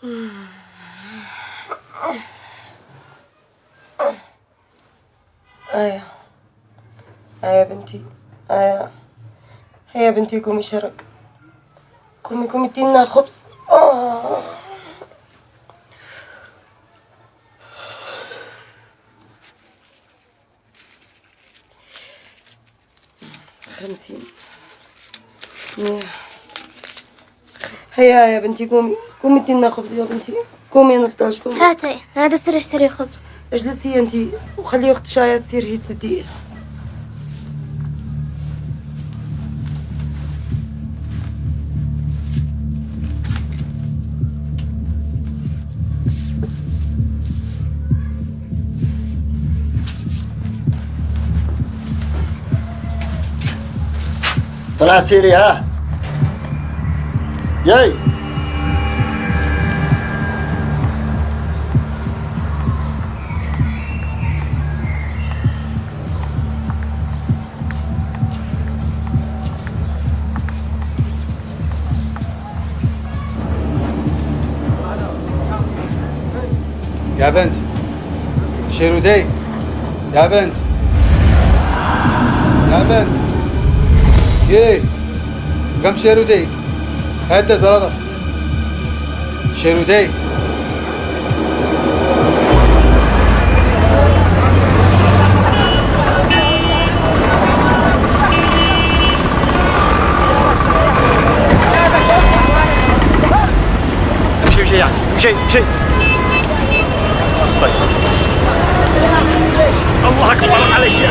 آية آية بنتي، آية هيا بنتي قومي شرق، قومي ادينا خبز. خمسين هيا يا بنتي قومي ادينا خبز يا بنتي، قومي انا نفطرش. قومي هاتي انا دستر اشتري خبز. اجلسي انتي وخلي اخت شاية تصير هي تديه. طلع سيري ها جاي. يا بنت شيرودي، يا بنت ايه قم شيرودي، هات زرادة شيرودي. امشي يعني امشي. طيب الله اكبر على الشيخ.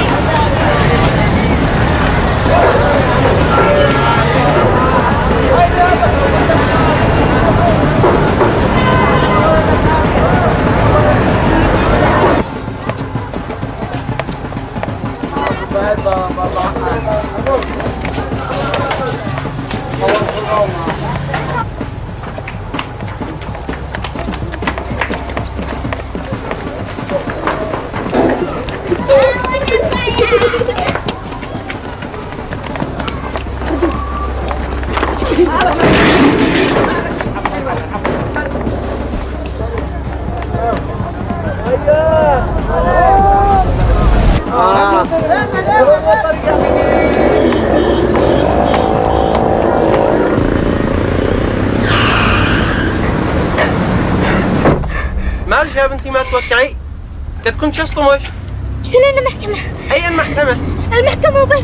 مالك يا بنتي ما توقعي؟ كتكون شصطمش. شنو المحكمة؟ أي المحكمة؟ المحكمة وبس.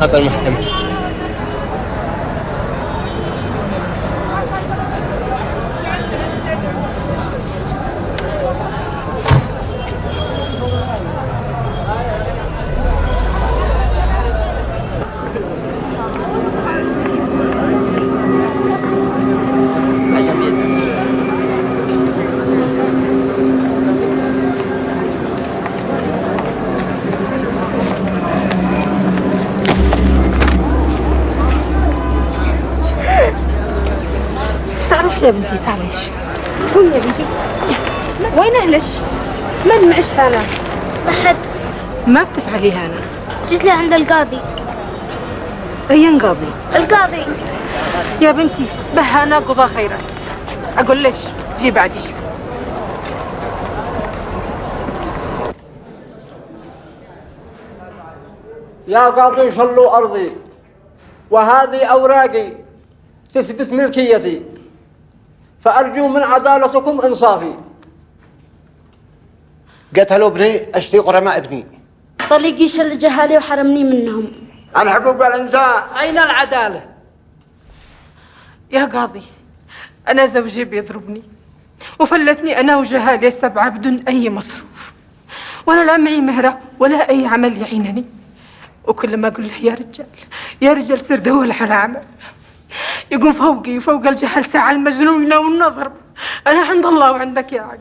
هذا المحكمة. يا بنتي سالش قولي يا بنتي وين اهلش؟ من معش هنا؟ أحد. ما بتفعلي هنا؟ جيت لي عند القاضي. أي قاضي؟ القاضي يا بنتي بهانا قضى خيرات. أقول ليش جي بعدي. يا قاضي شلوا أرضي وهذه أوراقي تثبت ملكيتي، فأرجو من عدالتكم إنصافي. قتلوا ابني اشتي قرماء ابني. طليقي شل جهالي وحرمني منهم. عن حقوق الإنسان أين العدالة؟ يا قاضي أنا زوجي بيضربني وفلتني أنا وجهالي السبعة بدون أي مصروف، وأنا لا معي مهرة ولا أي عمل يعينني، وكل ما أقول له يا رجال سر دول على عمل يقوم فوقي فوق الجهل ساعة المجنونة والنظر. أنا عند الله وعندك يا عقل،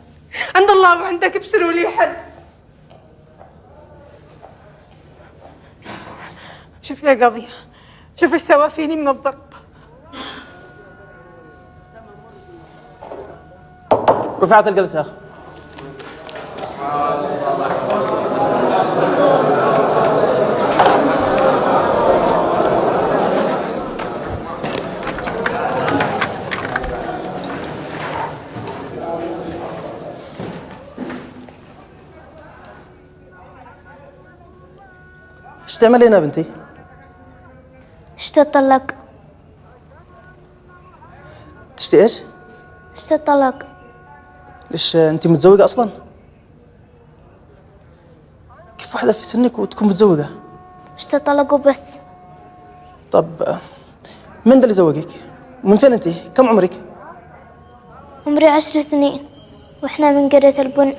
عند الله وعندك ابشروا لي حد. شوف يا قضية، شوف ايش سوى فيني من الضرب. رفعت الجلسة. ايش تعملين يا بنتي؟ اشتي الطلاق. تشتي ايش؟ اشتي الطلاق. ليش انت متزوجة اصلا؟ كيف واحدة في سنك وتكون متزوجة؟ اشتي الطلاق وبس. طب من ده اللي زوجك؟ ومن فين انت؟ كم عمرك؟ عمري 10 سنين واحنا من قرية البن.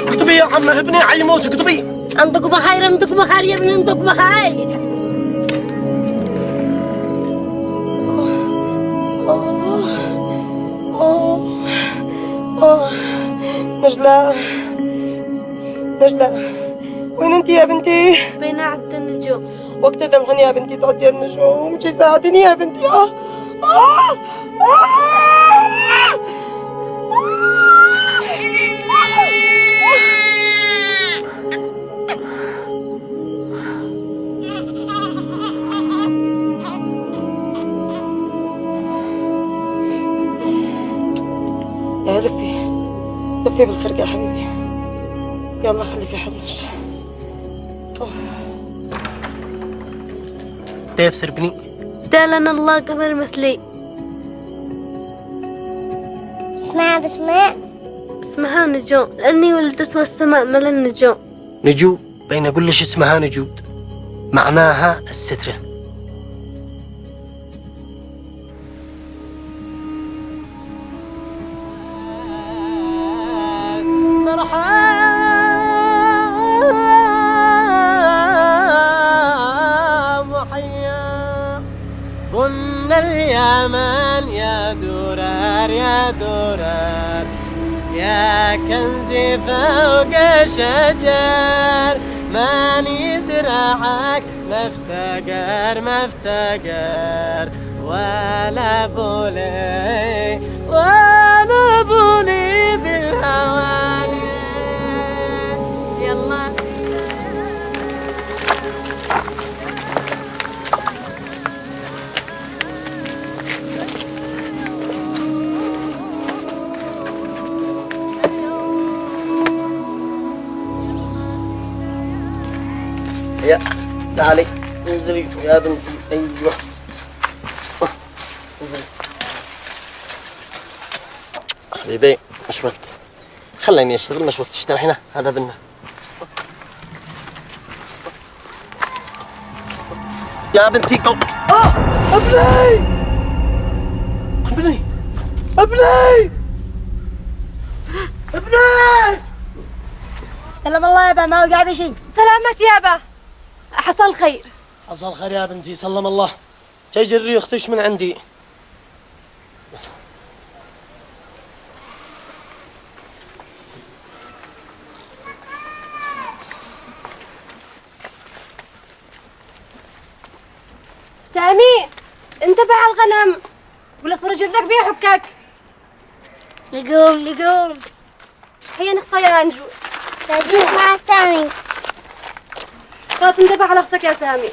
كتبي يا عم ابني علي موسى كتبي. انطق بخير انطق بخير يا ابني انطق بخير. نجلة نجلة وين انت يا بنتي؟ بين عد النجوم. وقت دلهن يا بنتي تعدي النجوم، جي ساعديني يا بنتي. يا لفي بالخرقة يا حبيبي، يلا خلي في حدنش. تفسر بني. دالنا الله قمر مثلي. اسمها نجوم لأني ولدت والسماء ملا النجوم. نجوم بين أقول ليش اسمها نجود، معناها السترة. كنا اليمن يا درار يا درار، يا كنزي فوق شجر، ماني زرعك ما افتقر ولا بولي بالهواني. يلا يا تعالي انزلي يا بنتي. ايوه انزلي حبيبي، مش وقت، خليني اشتغل، مش وقت تشتغل هنا، هذا بنا. يا بنتي ابني ابني ابني ابني. سلام الله يابا، ما وقع بشي. سلامت يابا، حصل خير. حصل خير يا بنتي، سلم الله. جاي جري اختش من عندي. سامي انتبه على الغنم ولا صور جلدك بيحكك. نقوم هيا نخطى يا نجو. تجيب مع سامي. خلاص انتبه على اختك يا سامي.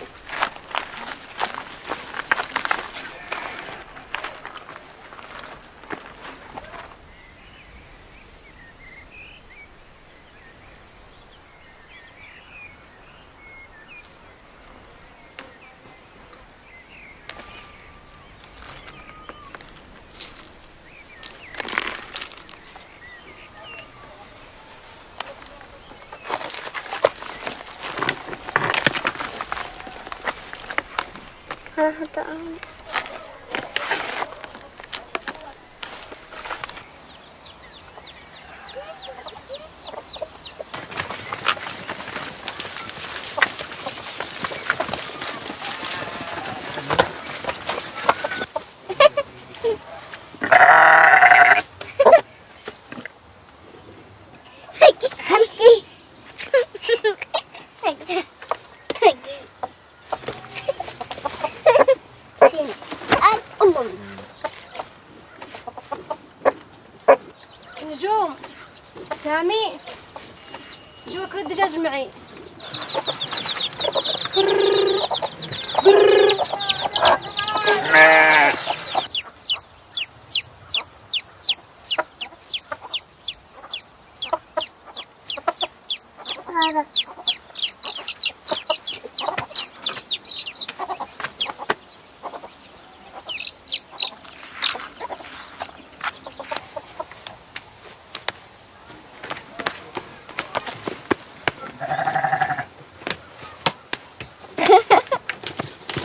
جوا كل الدجاج معي.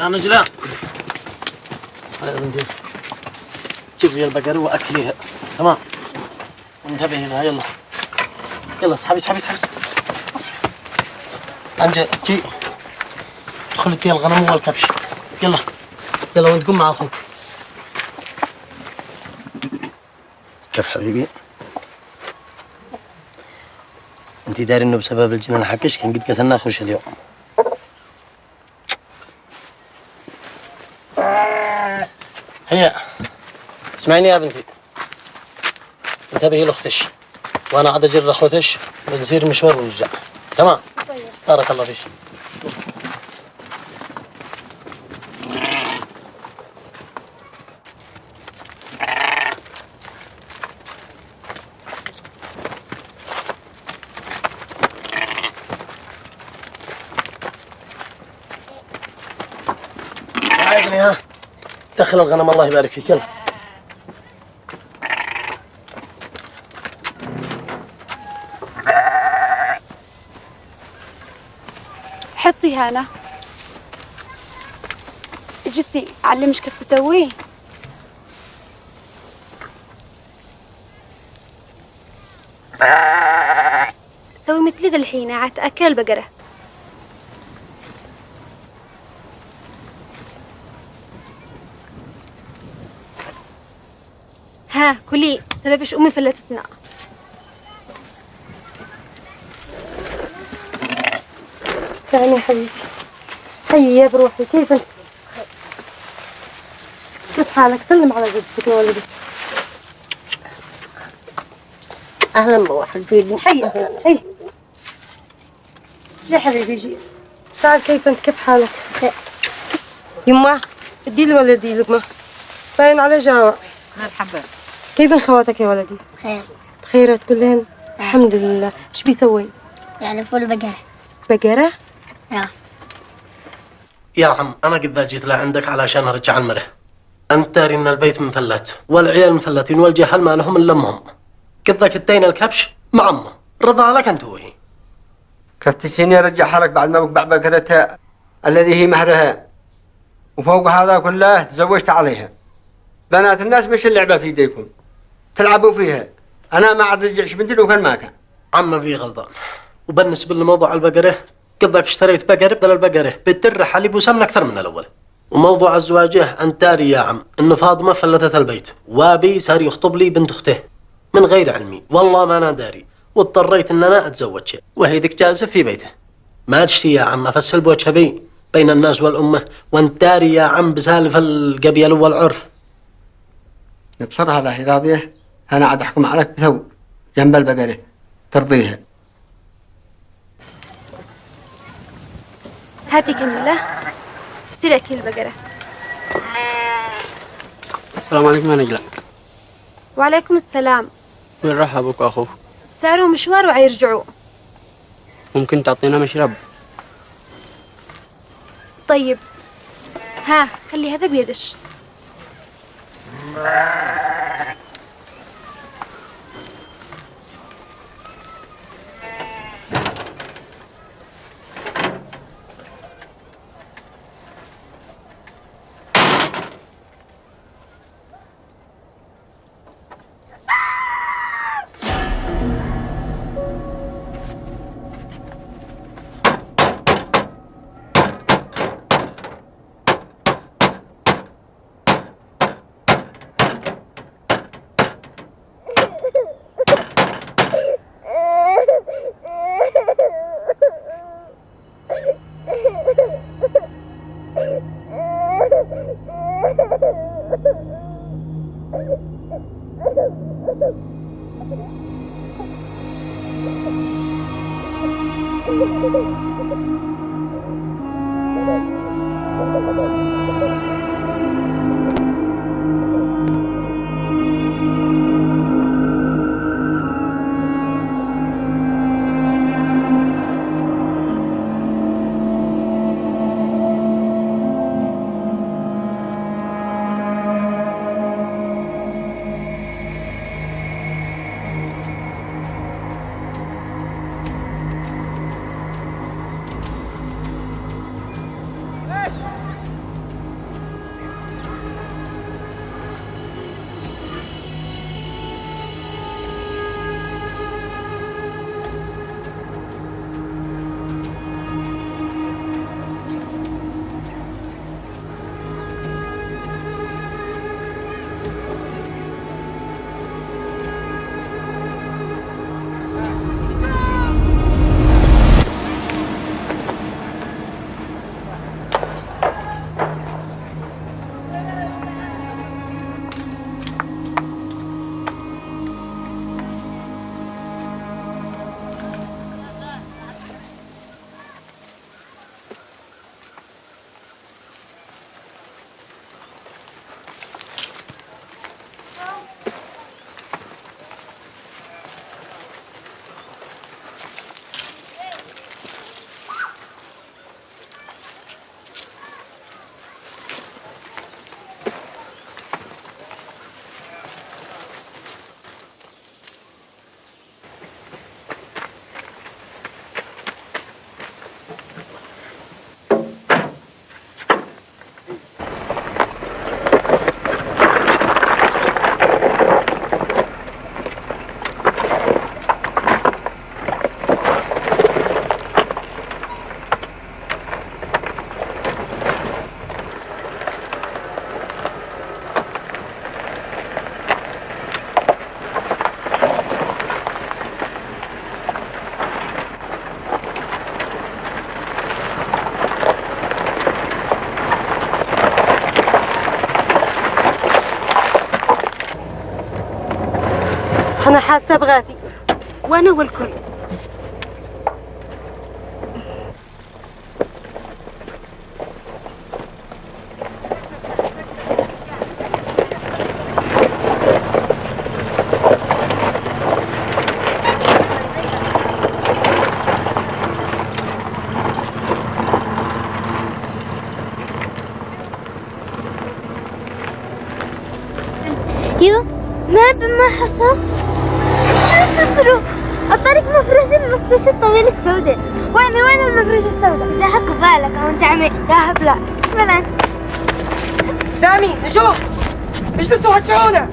يا نجلاء هاي بنتي جيبي البقرة وأكليها تمام وانتبهي لها يلا يلا اسحبي اسحبي اسحبي أنجا جي ادخلي فيها الغنم والكبش يلا يلا وانت قم مع أخوك كيف حبيبي؟ انت داري انه بسبب الجنان حقش كان قد قتلنا اخوش اليوم هيا اسمعيني يا بنتي انتبهي لاختش وانا عاد اجر اخوتش ونسير مشوار ونرجع تمام بارك الله فيك عايزني ها دخل الغنم الله يبارك فيك يلا حطي هنا. اجلسي اعلمش كيف تسويه. سوي مثلي ذا الحين عاد تاكل البقرة. ها كلي سبب ايش امي فلتتنا. سامي حبيبي حي يا بروحي كيف انت؟ كيف حالك؟ سلم على جدتك يا ولدي. اهلا بروحك فيدي حي حي جي حبيبي جي. تعال كيف انت؟ كيف حالك؟ يما ادي لي ولدي لقمه باين على جوع. مرحبا. كيف خواتك يا ولدي؟ بخير. بخير كلهن؟ الحمد لله. ايش بيسوي؟ يعني فول بقرة. بقرة؟ يا عم انا قد جيت لعندك علشان ارجع المره انت تاري ان البيت مفلت والعيال مفلتين والجهل ما لهم الا امهم قد كتين الكبش مع امه رضا لك انت وهي كيف تجيني ارجع حرك بعد ما بقبع بقرتها الذي هي مهرها وفوق هذا كله تزوجت عليها. بنات الناس مش اللعبه في ايديكم تلعبوا فيها. انا ما عاد رجعش بنتي لو كان ما كان. عم في غلطان. وبالنسبه لموضوع البقره قدك اشتريت بقره بدل البقره بتر حليب وسمن اكثر من الاول. وموضوع الزواجه انت تاري يا عم انه فاطمه فلتت البيت وابي صار يخطب لي بنت اخته من غير علمي والله ما انا داري واضطريت ان انا اتزوجها وهيدك جالسه في بيته. ما تشتي يا عم افسل بوجه بي بين الناس والامه وانت داري يا عم بسالف القبيل والعرف. بصراحه لا هي راضيه انا عاد احكم عليك بثوب جنب البقره ترضيها. هاتي كملة سيري اكل البقرة. السلام عليكم يا نجلاء. وعليكم السلام. وين راح ابوك واخوك؟ ساروا مشوار وعيرجعوا. ممكن تعطينا مشرب؟ طيب ها خلي هذا بيدش. أنا حاسة بغاثي وأنا والكل. يو ما حصل. اسروا الطريق المفرش الطويل السوداء. وين المفرش السوداء؟ لا حك بالك او انت عمي يا هبله. مثلا سامي نشوف اجلسوا هتشعونا.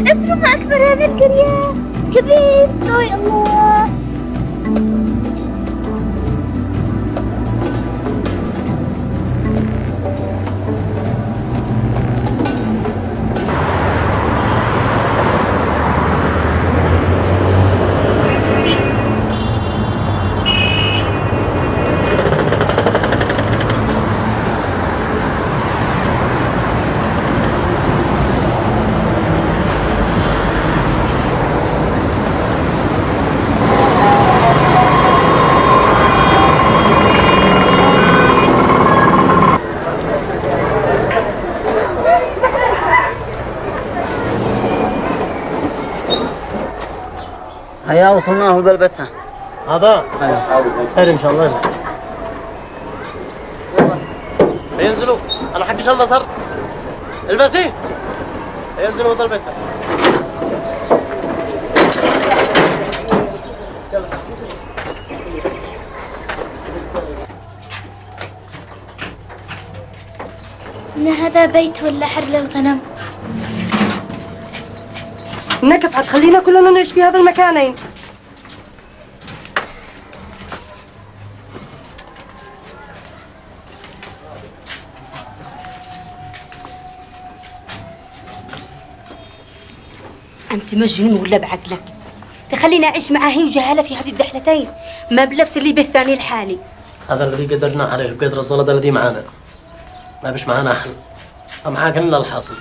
ابصروا ما أكبر هذه القرية. كبير طوي الله. هيا وصلنا هو ذا البيت هذا خير ان شاء الله. ينزلوا انا حقش النصر البسي ينزلوا هذا البيت. إن هذا بيت ولا حر للغنم؟ النكف حتخلينا كلنا نعيش في هذا المكانين. أنت مجنون ولا بعقلك؟ تخليني أعيش معاه هي وجهالة في هذه الدحلتين، ما بنفس اللي بالثاني الحالي. هذا الذي قدرنا عليه وقدر الزلط الذي معانا، ما بش معانا احنا، معاك الا الحاصل.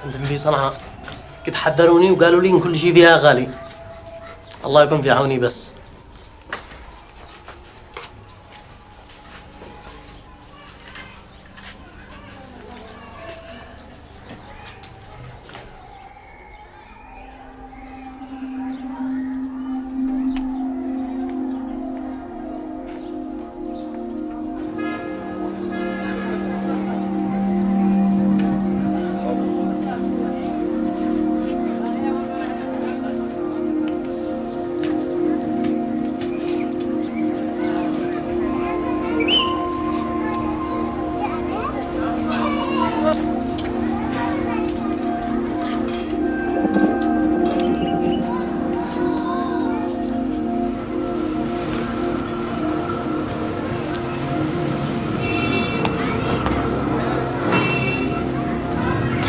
عندهم في صنعاء قد حذروني وقالوا لي ان كل شيء فيها غالي. الله يكون في عوني بس.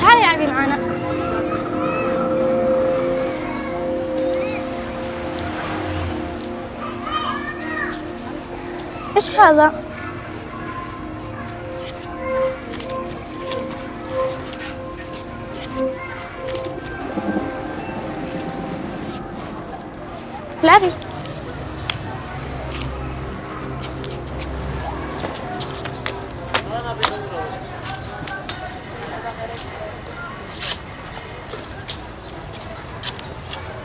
تعالي العبي معنا. ايش هذا؟ العبي.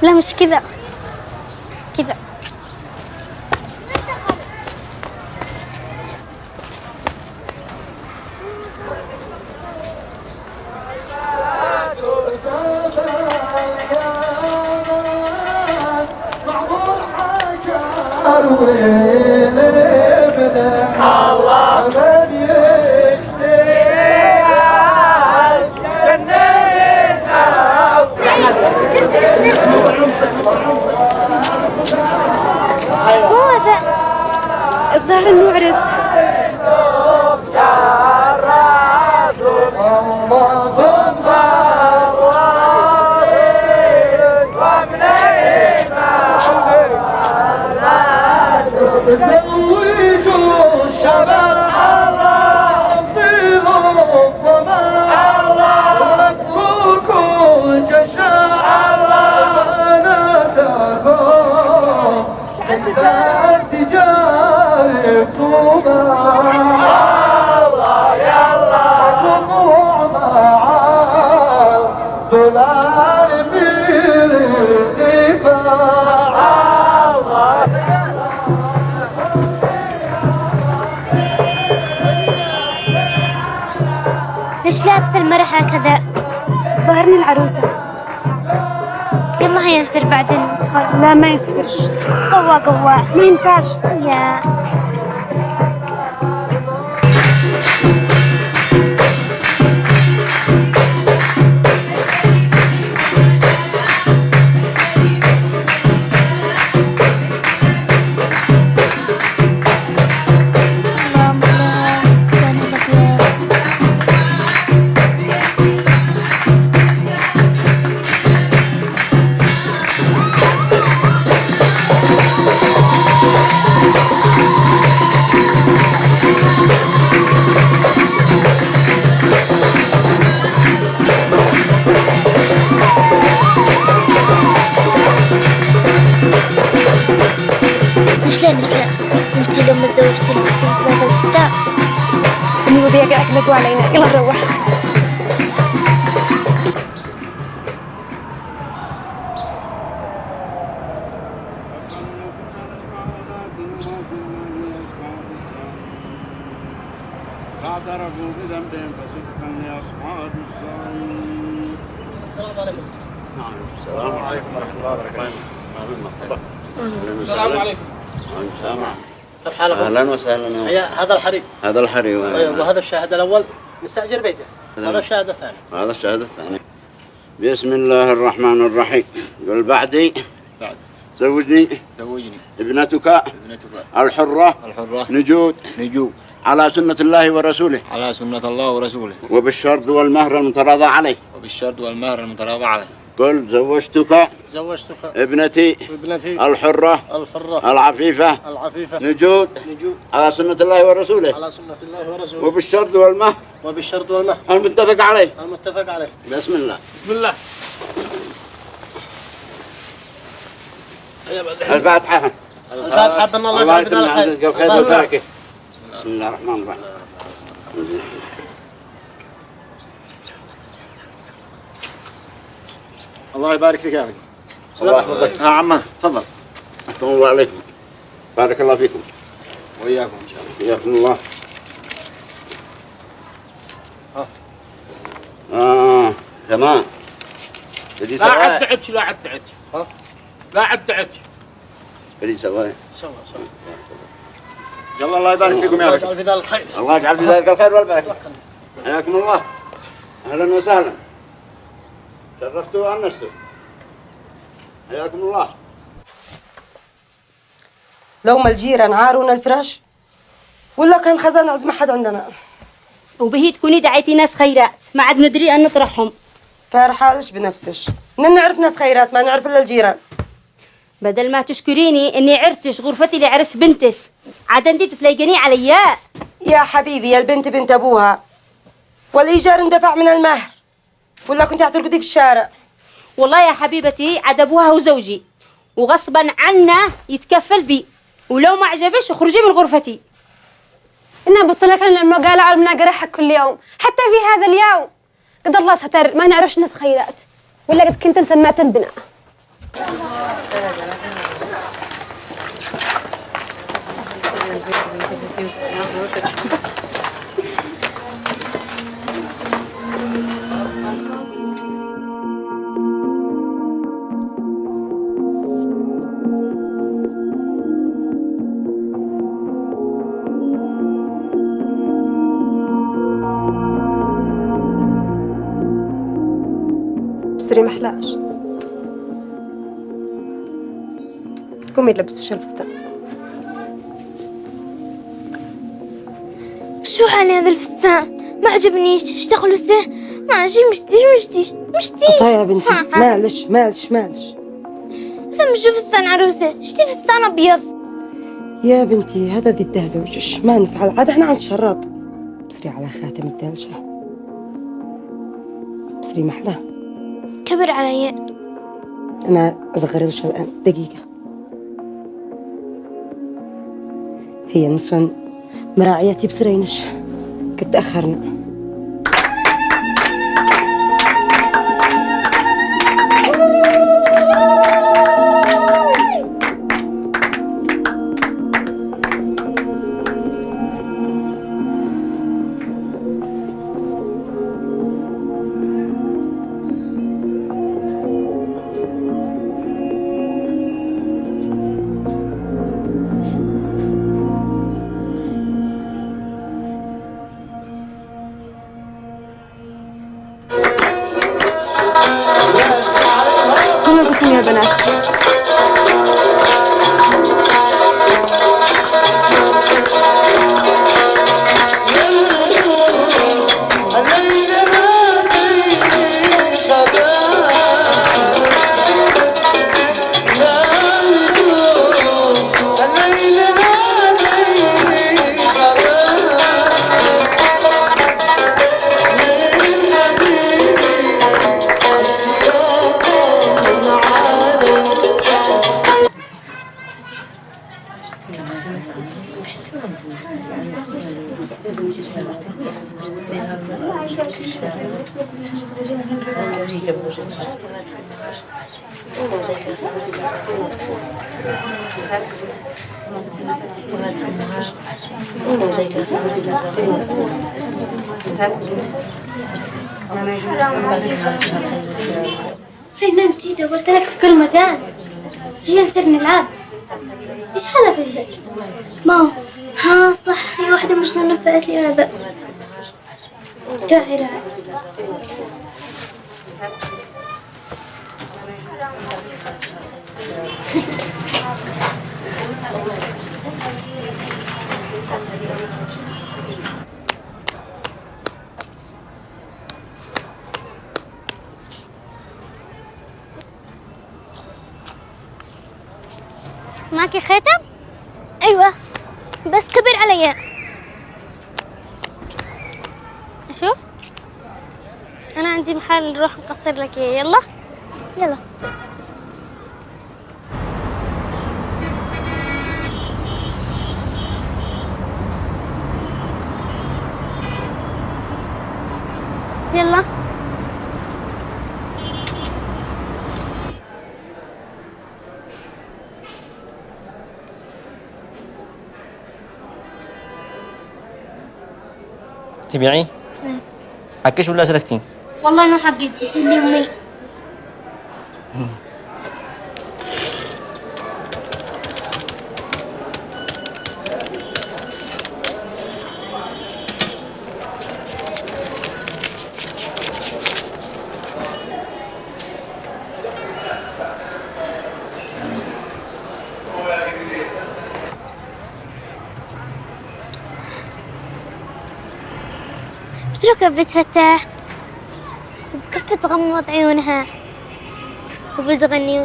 لا مش كذا، كذا. الظاهر انه عرس. زوجوا الشباب الله انطيهم الظما الله واتركوا الجشع الله ناسكم انسان تجارب طوبى الله يلا تطوع مع دولار في الارتفاع ليش لابسة المرح هكذا؟ ظهرني العروسة. يلا هيا نصير بعدين ندخل. لا ما يصيرش. قوة قوة ما ينفعش. يا شلون انت لو ما تزوجتي لك هذا الفستان اني وبيك اكلكوا علينا. يلا نروح. فاعترفوا بذنبهم فسحقا لاصحاب السعير. السلام عليكم. نعم السلام عليكم ورحمه الله وبركاته. السلام عليكم. السلام. كيف حالكم؟ اهلا وسهلا. هذا الحريق. هذا الحريق. وهذا الشاهد الاول مستاجر بيته. هذا الشاهد الثاني. هذا الشاهد الثاني. بسم الله الرحمن الرحيم. قل بعدي. بعد. زوجني. ابنتك. الحرة. نجود. على سنة الله ورسوله. على سنة الله ورسوله. وبالشرط والمهر المتراضى عليه. قل زوجتك ابنتي الحرة العفيفة نجود على سنة الله ورسوله وبالشرط والمهر المتفق عليه بسم الله الفاتحة الله يتم عندك الخير والبركة بسم الله الرحمن الرحيم الله يبارك فيك يا أخي. الله يحفظك. عمه تفضل. أحسن الله عليكم. بارك الله فيكم. وإياكم إن شاء الله. حياكم الله. تمام. لا عد تعج لا عد تعج. بدي سواي. سوا. يلا الله يبارك فيكم يا أخي. الله يجعل في ذلك الخير. الله يجعل في ذلك الخير والبركة. حياكم الله. أهلا وسهلا. شرفتوا وأنستوا. حياكم الله. لو ما الجيران عارونا الفراش ولا كان خزان عزم حد عندنا. وبهي تكوني دعيتي ناس خيرات ما عاد ندري أن نطرحهم. فرحالش بنفسش نعرف ناس خيرات ما نعرف إلا الجيران. بدل ما تشكريني إني عرتش غرفتي لعرس بنتش عاد انتي تتلاقيني عليا. يا حبيبي يا البنت بنت أبوها والإيجار اندفع من المهر ولا كنت هترقدي في الشارع. والله يا حبيبتي عاد أبوها وزوجي وغصبا عنا يتكفل بي ولو ما عجبش اخرجي من غرفتي. إنها بطلك لنا المقالة والمناقرة كل يوم حتى في هذا اليوم قد الله ستر ما نعرفش ناس خيرات ولا قد كنت سمعت البناء. بسري محلاش قومي لبسي الفستان. شو حالي هذا الفستان ما عجبنيش اشتغلوا سه ما مشتي قصايا يا بنتي مالش هذا مش فستان عروسة شتي فستان أبيض يا بنتي هذا ذي الده زوجش ما نفعل عاد احنا عند شراط. بسري على خاتم الدالشة بسري محلاه كبر علي. أنا أصغرلش الآن دقيقة. هي نسون مراعيتي بسرينش قد تأخرنا. يا بنات هينا انتي دورت لك في كل مكان. هي نصير نلعب. ايش هذا في وجهك؟ ما ها صح هي واحدة مجنونة نفقت لي هذا. جاهلة. معك خاتم؟ ايوه بس كبر علي. اشوف انا عندي محل نروح نقصر لك اياه. يلا يلا. يلا تبيعي؟ حكيش ولا سلكتين؟ والله انا حقي تسلي امي. بتروح بتفتح وكيف تغمض عيونها وبتغني.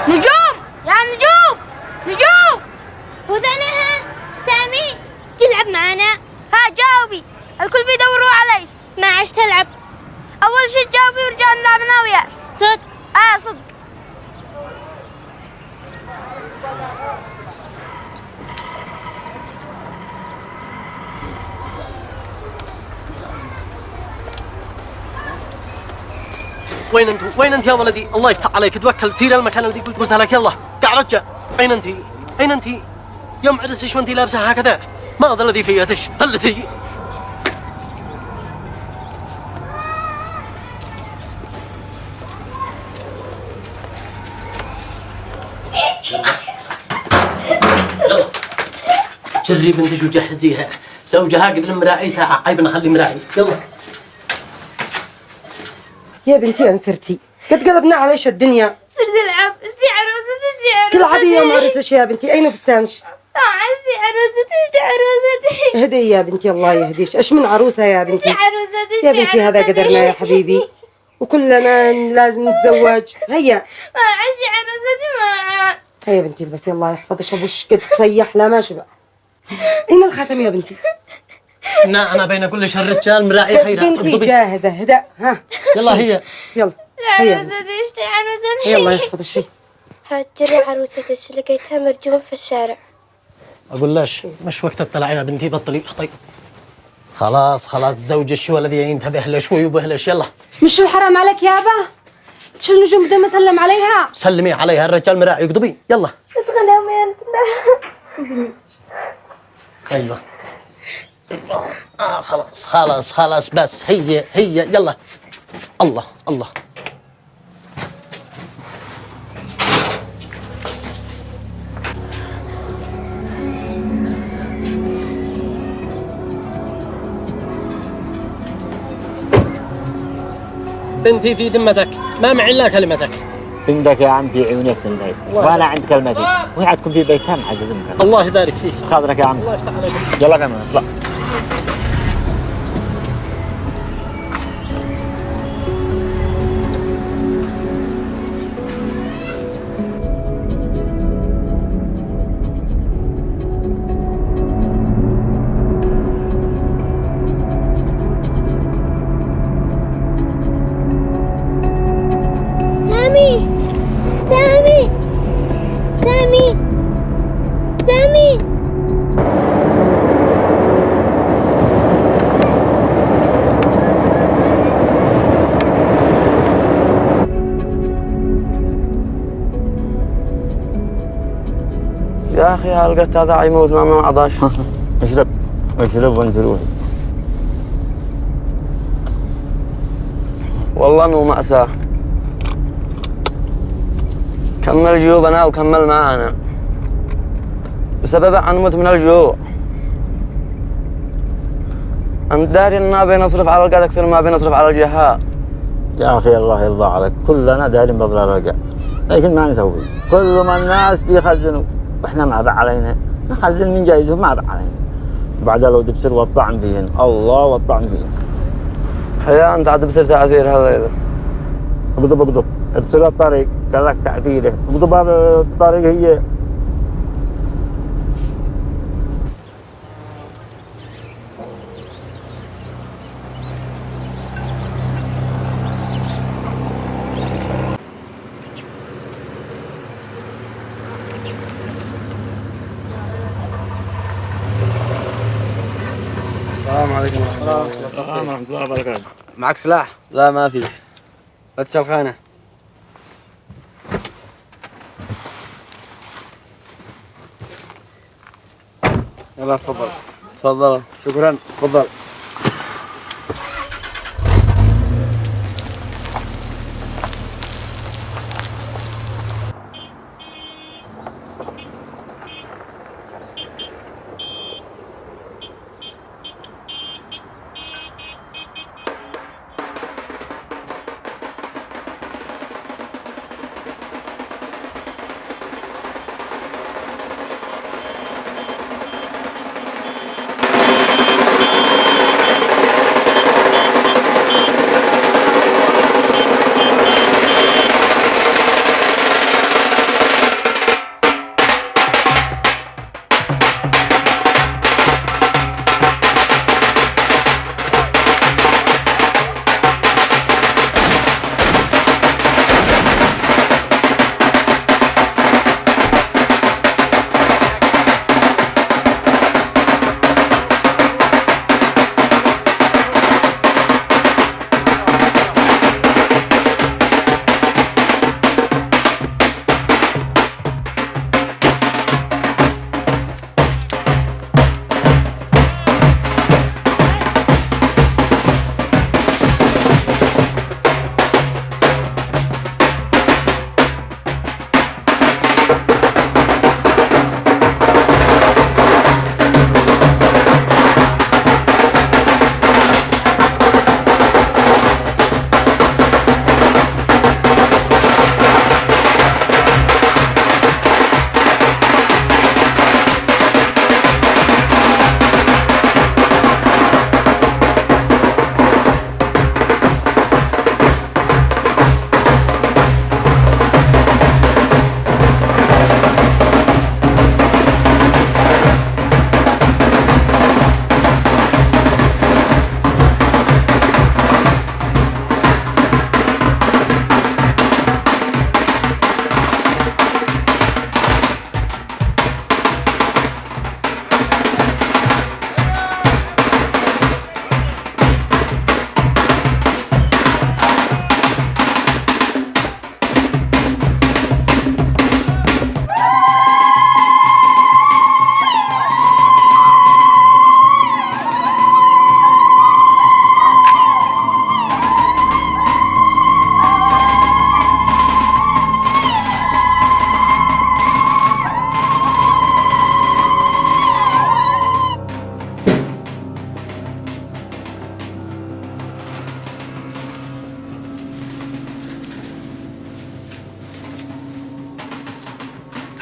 نجوم يا نجوم نجوم. وذنها سامي تلعب معنا. ها جاوبي، الكل بيدوروا عليك. ما عشت تلعب. اول شي تجاوبي ورجع نلعب انا وياك. صدق؟ صدق. وين انت؟ وين انت يا ولدي؟ الله يفتح عليك، توكل سير المكان الذي قلتها لك. يلا قاع رجع. اين انت؟ اين انت؟ يوم عرسش وانت لابسه هكذا؟ ما هذا الذي فياتش؟ ظلتي جري بنتج وجهزيها. زوجها قد المراعي ساعة، عيب نخلي مراعي. يلا يا بنتي انسرتي، قد قلبنا عليش الدنيا. صرت العب ازي عروستي. تلعبي يا معرسش يا بنتي. اين فستانش؟ عزي عروستي. هدي يا بنتي الله يهديش. ايش من عروسه يا بنتي؟ عروستي يا بنتي هذا قدرنا يا حبيبي، وكلنا لازم نتزوج. هيا عزي عروستي. هيا بنتي بس الله يحفظش. ابوش قد تصيح لا ما شبع. اين الخاتم يا بنتي؟ انا بين كل شر الرجال مراعي خيرها. بنتي جاهزه. هدا ها يلا هي يلا عروستي اشتي عروستي. يلا يحفظش. حاجري عروستك لقيتها مرجوم في الشارع. اقول ليش مش وقت الطلع يا بنتي، بطلي اخطي. خلاص زوج الشو الذي ينتبه له شوي وبهلش. يلا مش شو حرام عليك يابا؟ شو النجوم بدون ما اسلم عليها؟ سلمي عليها، الرجال مراعي يقضبي. يلا تتغنى يا رجل. ايوه خلاص بس هي يلا. الله بنتي في ذمتك، ما معي الا كلمتك. عندك يا عم في عيونك بنتي، وانا عند كلمتي، وهي عندكم في بيتها معزز منك. الله يبارك فيك. خاطرك يا عم. الله يفتح عليك. يلا كمان اطلع. سامي يا اخي هلقت هذا يموت ما عضاش. اشرب وانت روحي. والله انه مأساة. كمل جيوبنا وكمل معانا، بسببه حنموت من الجوع. أنت داري إننا بنصرف على القاد أكثر ما بنصرف على الجهاء. يا أخي الله يرضى عليك، كلنا دارين بضرر القاد، لكن ما نسوي. كل ما الناس بيخزنوا وإحنا ما بقى علينا، نخزن من جايزهم ما بقى علينا. بعدها لو تبصر والطعم فيهن الله والطعم فيهن. حيا انت عاد بصير تاثير هالليله. اقضب ابصر الطريق قال لك تاثيره اقضب هذا الطريق هي. السلام عليكم ورحمة الله وبركاته. معك سلاح؟ لا ما في. فتش الخانة. يلا تفضل. تفضل. شكرا. تفضل.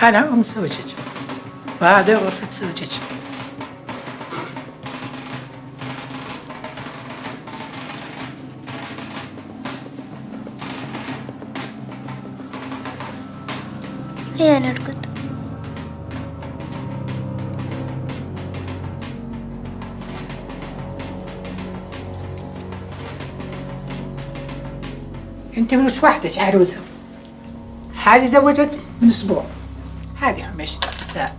أنا أم زوجك وهذا غرفة زوجك. هيا نرقد. أنت مش وحدك عروسة، هذه زوجت من أسبوع، هذه مش نساء.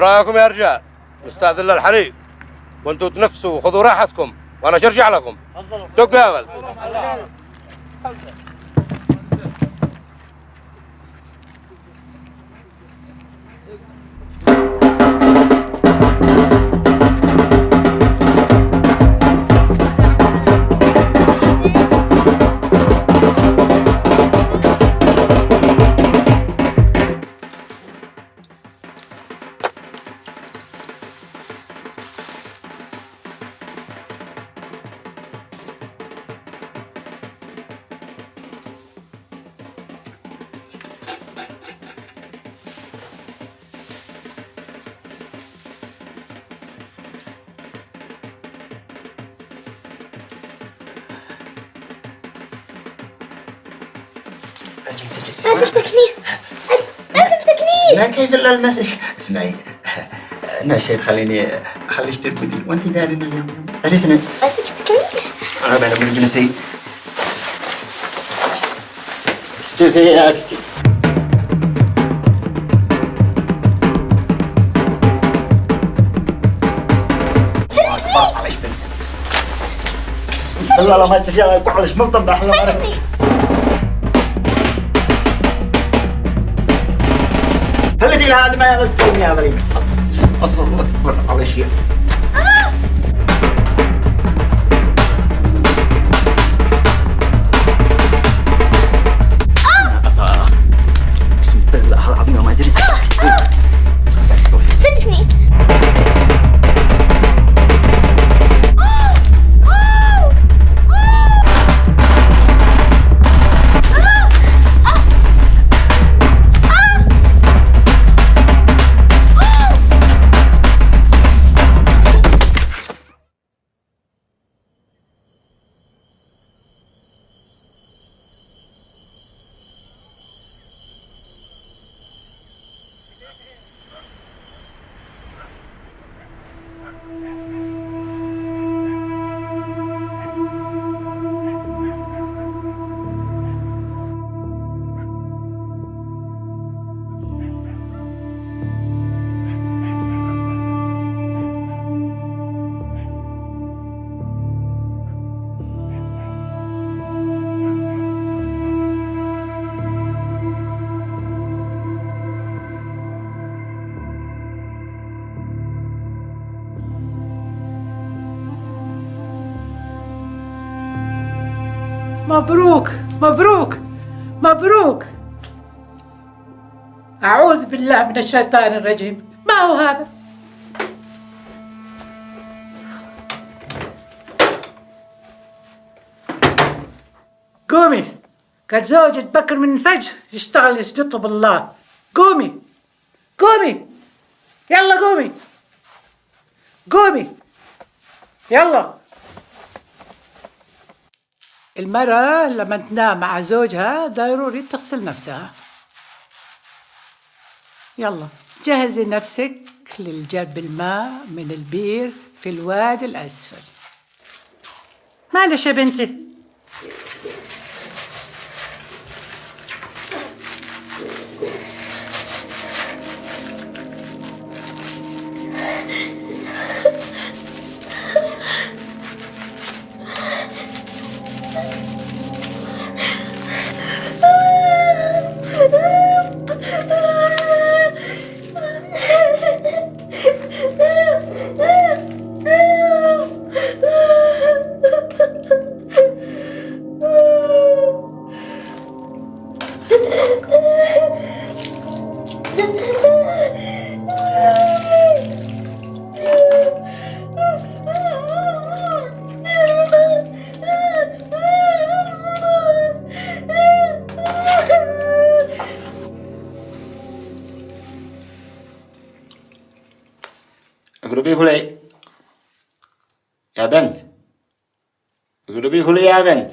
برايكم يا رجال، نستأذن للحريق وانتوا تنفسوا وخذوا راحتكم وانا ارجع لكم. دق يا ولد. ما تمسكنيش ما تمسكنيش. لا كيف الا المسك. اسمعي انا شيء تخليني اخليش تركضي وانت دارين اليوم. اجلسي. ما تمسكنيش. انا بقول اجلسي. اجلسي يا اختي. والله ما تشغل كحلش ملطم بحلم. خليتي لهذا ما يغلطني يا مريم. الله اكبر على شيء. بسم الله العظيم ما ادري. فلتني. مبروك مبروك مبروك. أعوذ بالله من الشيطان الرجيم. ما هو هذا؟ قومي، كان زوجك بكر من الفجر يشتغل يطلب الله. قومي قومي يلا قومي قومي يلا. المرأة لما تنام مع زوجها ضروري تغسل نفسها. يلا جهزي نفسك للجرب الماء من البير في الوادي الأسفل. معلش يا بنتي. اقربي كلي يا بنت. اقربي كلي يا بنت.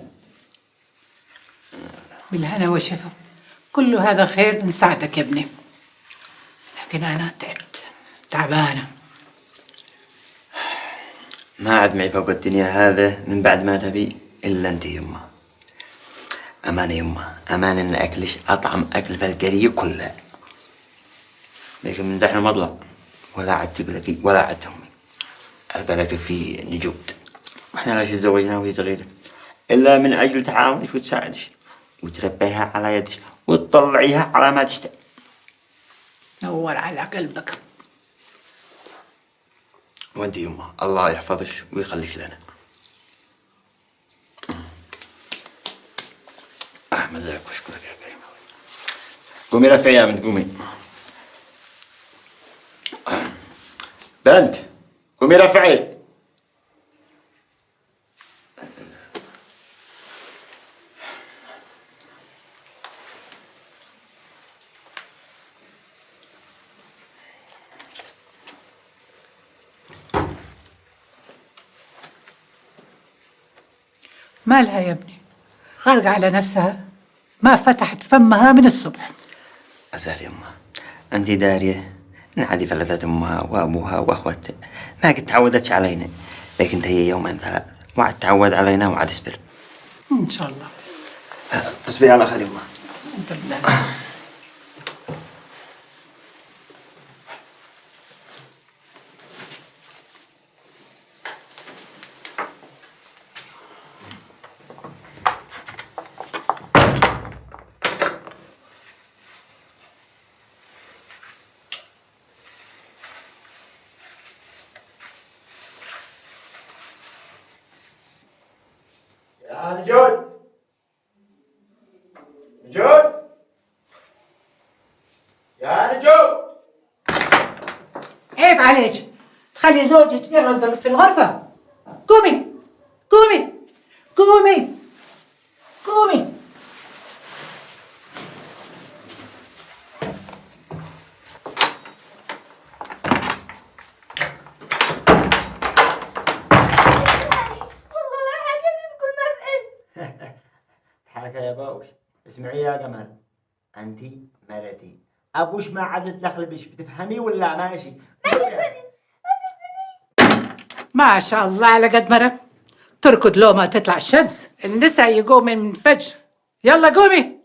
بالهنا والشفا. كل هذا خير نساعدك يا ابني، لكن أنا تعبت تعبانة. ما عاد معي فوق الدنيا هذا من بعد ما تبي إلا أنت يمه. أمانة يمه، أمانة إن أكلش أطعم أكل في القرية كلها. لكن من دحين مطلق ولا عاد تقلقي ولا عاد تهمي. البركة في نجود، واحنا ليش تزوجنا وهي صغيرة إلا من أجل تعاونك وتساعدك وتربيها على يدك وتطلعيها على ما تشتاق. نور على قلبك. وانت يما الله يحفظك ويخليك لنا. أحمد لك واشكرك يا كريم. قومي رفعي يا بنت قومي. بنت قومي رفعي. مالها يا ابني؟ غارقة على نفسها، ما فتحت فمها من الصبح. أسهل يما، أنت دارية إن عادي فلتت أمها وأبوها وأخواتها، ما قد تعودتش علينا، لكن هي يومين ثلاث وعد تعود علينا وعد تصبر. إن شاء الله. تصبري على خير يما. بالله. يا نجود نجود يا نجود. عيب عليك تخلي زوجك يرضى في الغرفة. قومي قومي قومي قومي. حركة يا باوش. اسمعي يا جمال، أنت مرتي، أبوش ما عاد تدخل بيش، بتفهمي ولا ماشي؟ ما شاء الله على قد مرة تركض لو ما تطلع الشمس. النساء يقومن من فجر. يلا قومي.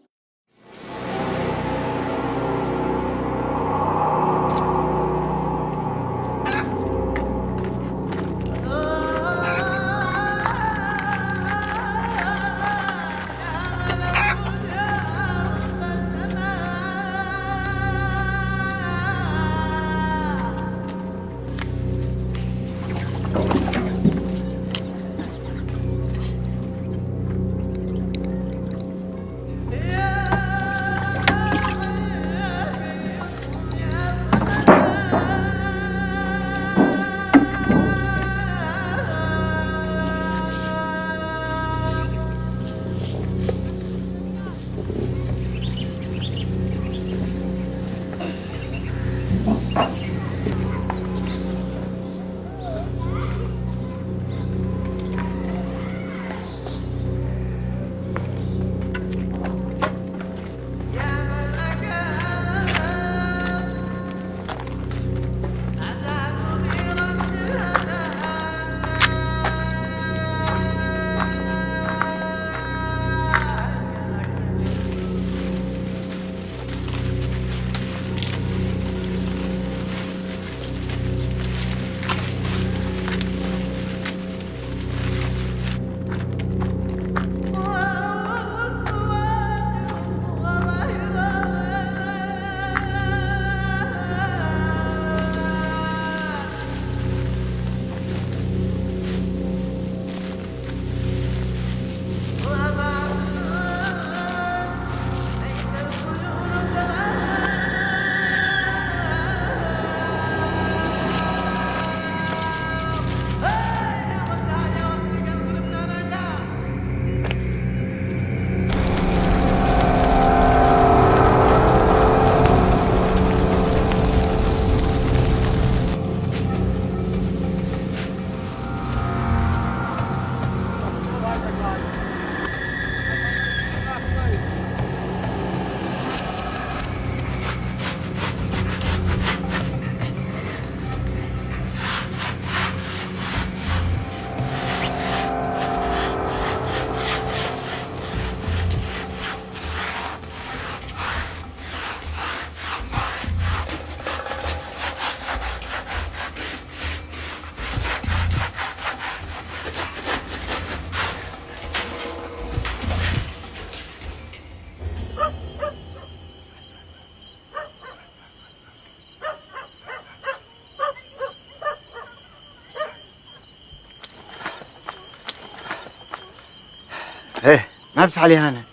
ما بتفعل عليها انا.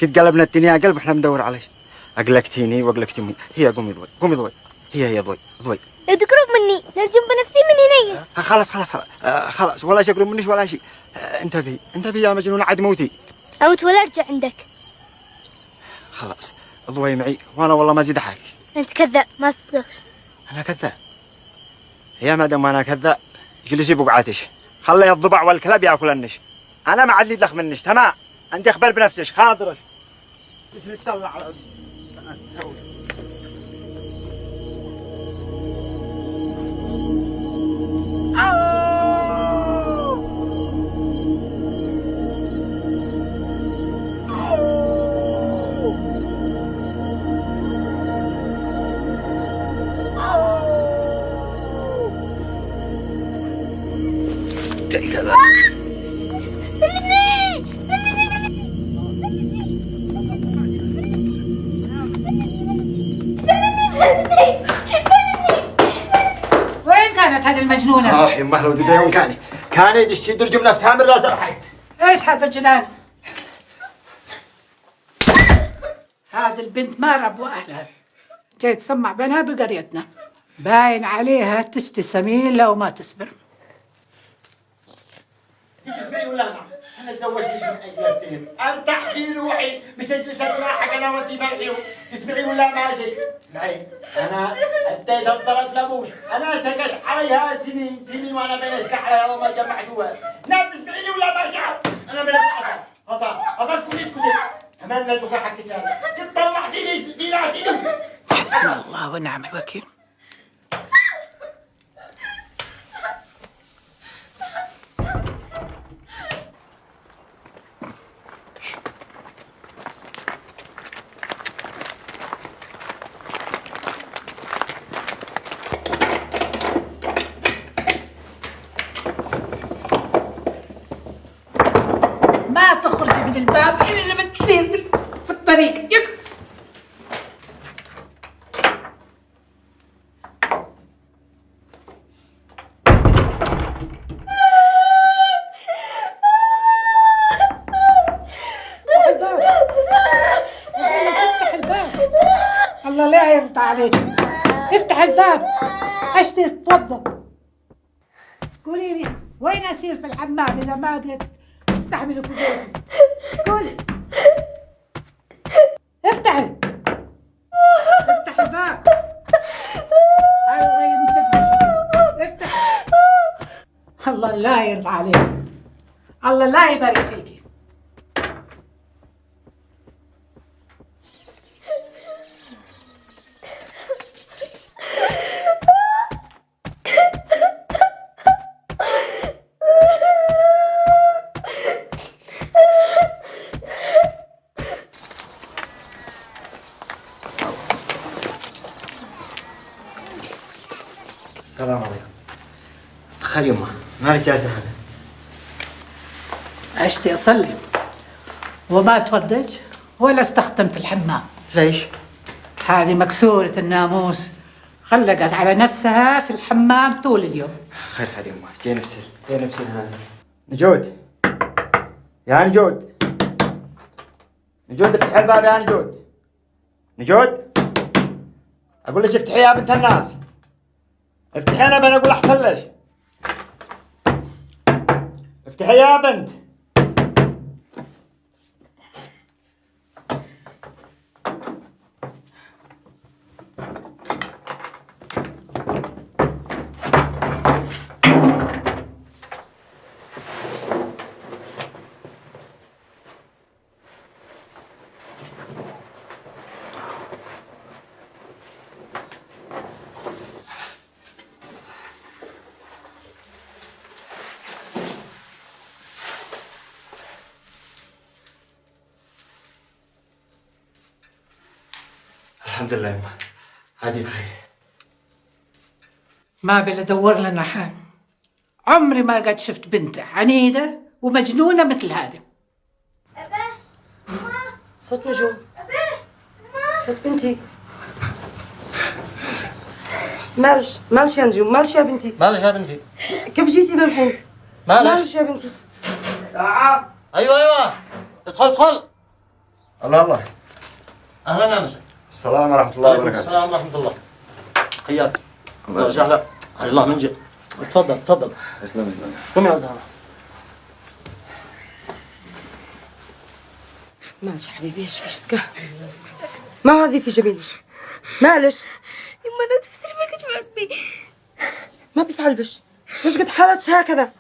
كنت قلبنا الدنيا قلب احنا بندور عليك. اقلقتيني واقلقت امي. هي قومي ضوي قومي ضوي. هي ضوي ضوي. لا تقرب مني، نرجم بنفسي من هنا. خلاص ولا شيء قرب منش ولا شيء. انتبهي يا مجنون عاد موتي. اموت ولا ارجع عندك. خلاص ضوي معي وانا والله ما زيد احاكي. انت كذاب ما صدقش. انا كذاب؟ يا مدام انا كذاب جلسي بقعتش. خلي الضبع والكلاب ياكلنش. انا ما عاد لي دخل منش. تمام انت اخبر بنفسك خاطرش. بس نتطلع على وين كانت هذه المجنونة؟ يمه لو تدري وين كان يدش يدرجم نفسها من راس الحي. ايش هذا الجنان؟ هذه البنت ما ربوا اهلها، جاي تسمع بينها بقريتنا، باين عليها تشتي سمين لو ما تصبر. تسمعي ولا ما؟ انا تزوجتش من اجلتين. انت احكي روحي مش اجلس اسمعك انا وانت مرحيو. تسمعي ولا ماشي؟ اسمعي انا اديت الطلب لابوش. انا سكت عليها سنين وانا بنشكي عليها وما جمعتوها. نعم تسمعيني ولا ماشي؟ انا بلد حصل اسكتي اتمنى البكاء حق الشارع. طلعتيني في راسي. حسبنا الله ونعم الوكيل. ما تخرجي من الباب إلا لما تصير في الطريق. افتح الباب. الله لا يرضى عليك. افتح الباب. اشتي تتوضا. قولي لي وين اسير في الحمام اذا ما قدرت تستحملوا في بيتي؟ قولي. افتحي. افتح الباب. افتح. الله لا يرضى عليك. الله لا يبارك فيكي. السلام عليكم. خير يمه ما لك جالسه هذا. عشتي اصلي وما توضج ولا استخدمت الحمام. ليش؟ هذه مكسورة الناموس، غلقت على نفسها في الحمام طول اليوم. خير يمه جاي نفسي هذا. نجود يا نجود افتح الباب يا نجود اقول لك افتحي يا بنت الناس. افتحي انا بنقول احسن ليش. افتحي يا بنت. الحمد لله يما هادي بخير. ما بلا دور لنا حال. عمري ما قد شفت بنت عنيدة ومجنونة مثل هذه. صوت نجوم. صوت بنتي. مالش يا نجوم. مالش يا بنتي. كيف جيتي ذا الحين؟ مالش يا بنتي. نعم. ايوه ادخل ادخل. الله اهلا يا انس. السلام ورحمة الله وبركاته. السلام ورحمة الله. حياك. الله وسهلا. حي الله من جد. تفضل تفضل. تسلم. قوم يا ولد هلا. ماشي حبيبي ايش فيش سكه؟ ما هذه في جميل معلش. يما لا تفسري ما كنت معبي. ما بيفعل بش ليش قد حالتش هكذا؟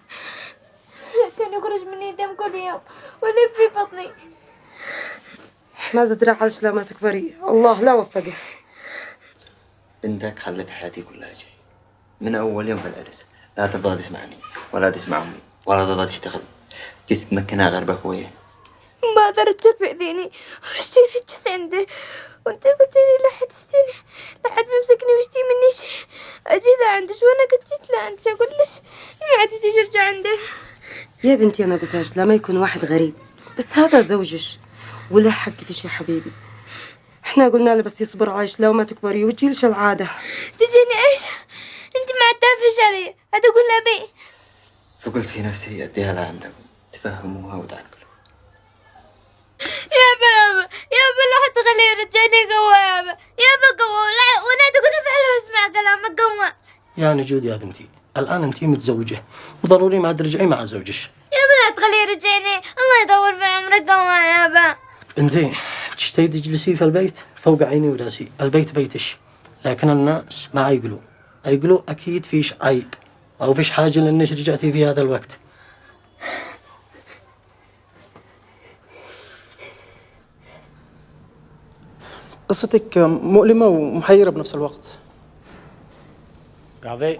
كان يخرج مني دم كل يوم ولف في بطني. ماذا درع على لا تكبري، الله لا وفقه. بنتك خلت حياتي كلها شيء من أول يوم في العرس. لا ترضى تسمعني ولا تسمع أمي ولا ترضى تشتغل تتمكنها غير بأخويا. ما قدرت تبعديني واشتري الجس عنده وانت قلت لي لا حد تشتري لا حد ممسكني واشتي مني شيء. اجي لعندش وانا قد جيت لعندش اقول لش ما عاد تيجي ارجع عنده. يا بنتي انا قلت لا ما يكون واحد غريب، بس هذا زوجش ولا حق في شيء حبيبي. احنا قلنا له بس يصبر عايش لو ما تكبري وتجيلش العاده. تجيني ايش؟ انت ما عاد تعرفيش علي عاد اقول لها بي. فقلت في نفسي أديها لها عندكم تفهموها وتعقلوا. يابا لا حد خليه يرجعني قوة يابا قوة وانا تقول فعلا اسمع كلامك قوة. يا نجود يا بنتي الآن أنتِ متزوجة وضروري ما ترجعي مع زوجك. يابا لا تخليه يرجعني الله يطول في عمرك قوة يابا. بنتي تشتهي تجلسي في البيت فوق عيني وراسي. البيت بيتش لكن الناس ما يقولوا أكيد فيش عيب أو فيش حاجة لأنك رجعتي في هذا الوقت. قصتك مؤلمة ومحيرة بنفس الوقت. قاضي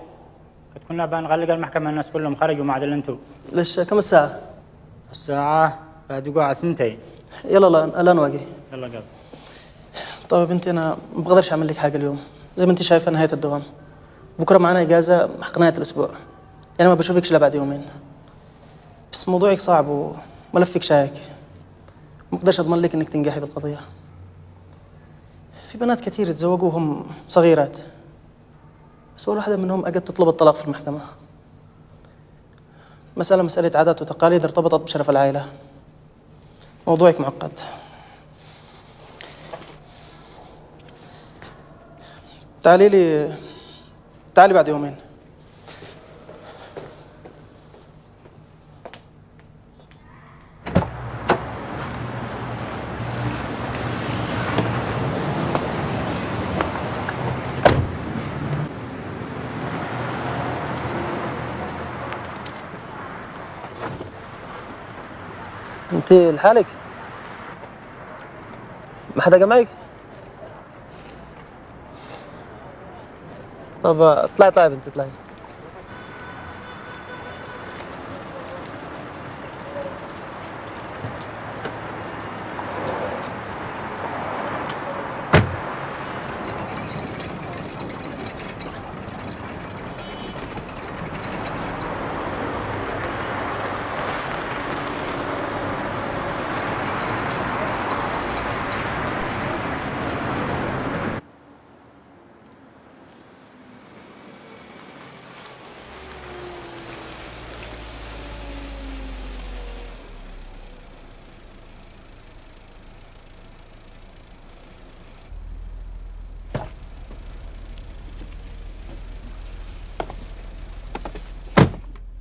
كنا بنغلق المحكمة الناس كلهم خرجوا ما عدا انتو. ليش كم الساعة؟ الساعة دقوا على 2. يلا الآن واقي. يلا قاضي. طيب بنتي أنا ما بقدرش أعمل لك حاجة اليوم زي ما أنت شايفة نهاية الدوام. بكرة معنا إجازة حق نهاية الأسبوع يعني ما بشوفكش إلا بعد يومين. بس موضوعك صعب وملفك شائك ما بقدرش أضمن لك إنك تنجحي بالقضية. في بنات كثير يتزوجوا وهم صغيرات بس ولا واحدة منهم أجت تطلب الطلاق في المحكمة. مسألة عادات وتقاليد ارتبطت بشرف العائلة. موضوعك معقد. تعالي بعد يومين. انت لحالك؟ ما حدا جا معك؟ طب اطلعي بنت اطلعي.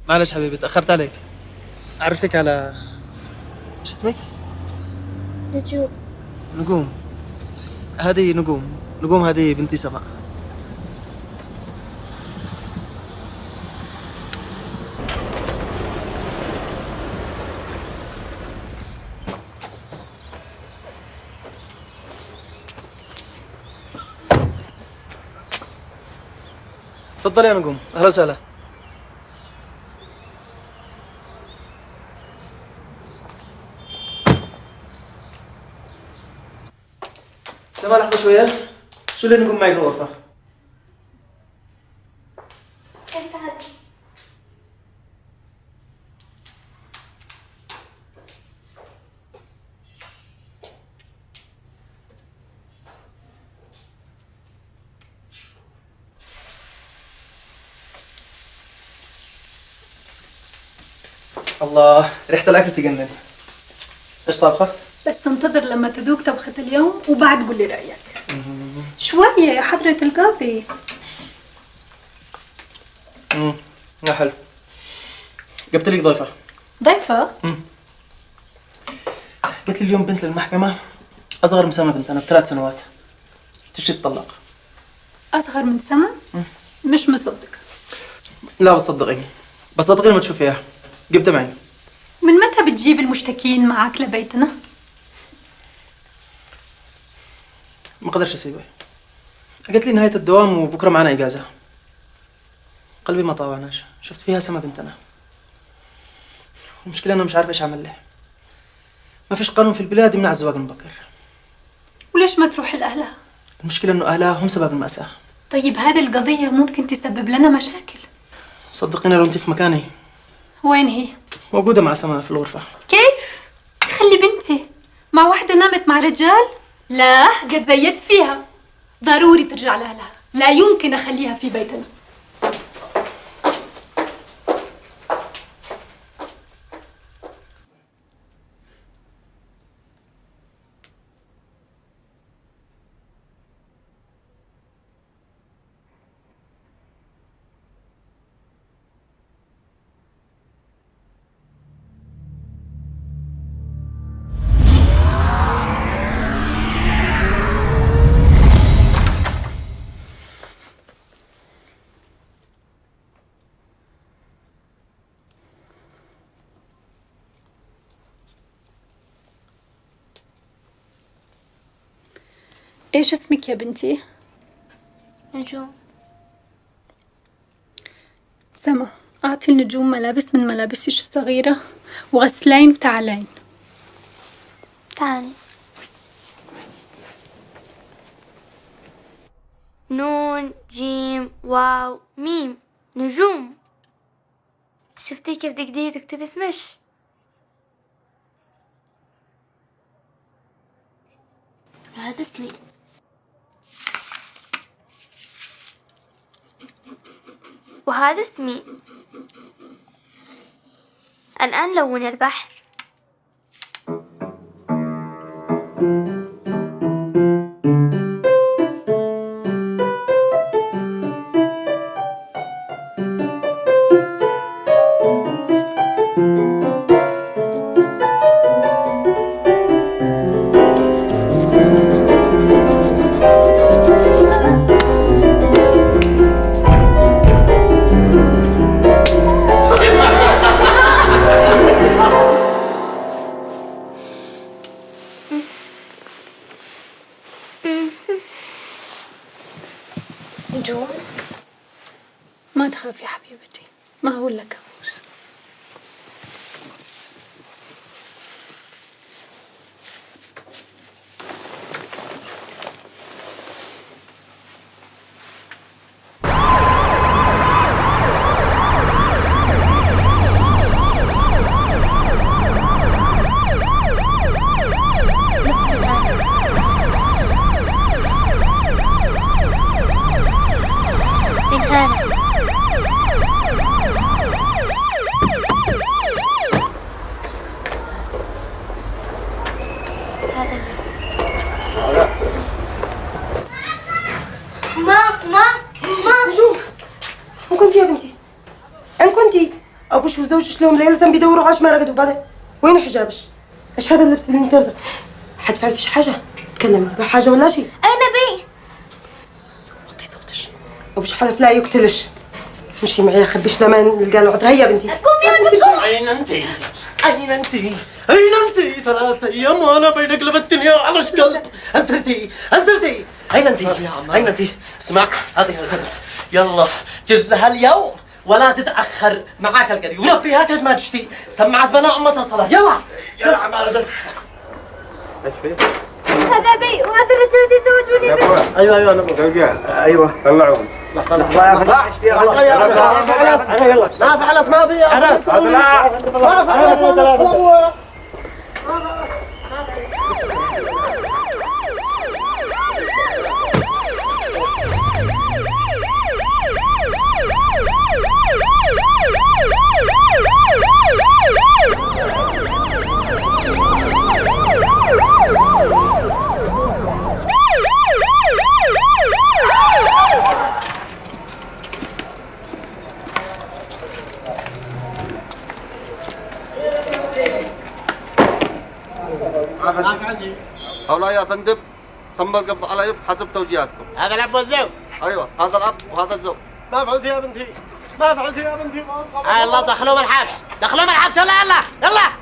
معلش حبيبي تأخرت عليك. أعرفك على شو اسمك؟ نجوم. هذه نجوم هذه بنتي سماء. تفضل يا نجوم أهلا وسهلا. سمع لحظة شوية. شو اللي نقوم معي في الغرفة؟ الله ريحة الأكل تجنن. ايش طابخة؟ بس انتظر لما تذوق طبخة اليوم وبعد قول لي رأيك. شوية يا حضرة القاضي. لا حلو. جبت لك ضيفة. ضيفة؟ قلت لي اليوم بنت للمحكمة أصغر من سما بنتنا ب3 سنوات. تشتي تطلق. أصغر من سما؟ مش مصدق. لا بتصدقيني. بصدقيني لما تشوفيها. جبتها معي. من متى بتجيب المشتكين معك لبيتنا؟ ما قدرش أسيبها. قالت لي نهاية الدوام وبكرة معنا إجازة. قلبي ما طاوعناش. شفت فيها سما بنتنا. المشكلة أنا مش عارف إيش أعمل له. ما فيش قانون في البلاد يمنع الزواج المبكر. وليش ما تروح لأهلها؟ المشكلة إنه أهلها هم سبب المأساة. طيب هذه القضية ممكن تسبب لنا مشاكل. صدقيني لو أنت في مكاني. وين هي؟ موجودة مع سما في الغرفة. كيف؟ تخلي بنتي مع واحدة نامت مع رجال؟ لا قد زيدت فيها. ضروري ترجع لأهلها. لا يمكن أخليها في بيتنا. ايش اسمك يا بنتي؟ نجوم. سما، اعطي النجوم ملابس من ملابسك الصغيرة وغسلين وتعالين. تعالي. نون جيم واو ميم نجوم. شفتي كيف تقدري تكتبي اسمش؟ هذا اسمي. وهذا اسمي. الآن لون البحر. نجوم، ما تخافي حبيبتي، ما هو إلا كابوس. ابوش وزوجك لهم ليلة بيدوروا عاش ما رقدوا. بعدين وين حجابش؟ ايش هذا اللبس اللي انت لابسه؟ حتفعل فيش حاجة؟ تكلمي بحاجة ولا شيء؟ أنا بي وطي صوتش. ابوش حلف لا يقتلش. مشي معي خبيش لما نلقى له عذر. هيا بنتي. أين أنت؟ أين أنت؟ أين أنت؟ 3 أيام وأنا بين قلبتني يا على قلب. أنزلتي أنزلتي. أين أنت؟ أين أنت؟ اسمع هذه البنت يلا جزها اليوم ولا تتأخر. معاك القري وربي هكذا ما تشتي. سمعت بنا أمتها صلاة. يلا يلا عمال بس. ايش فيه؟ هذا بي وهذا الرجل اللي يزوجوني به. ايوه ايوه انا زوجها. ايوه طلعوهم. لا ايش فيها؟ ما فعلت ما فيها. ما فعلت. فندم تم القبض عليه حسب توجيهاتكم. هذا الأب والزوج. ايوه هذا الاب وهذا الزوج. ما فعلت يا بنتي، ما فعلت يا بنتي. يلا دخلوهم الحبس، دخلوهم الحبس، يلا يلا يلا.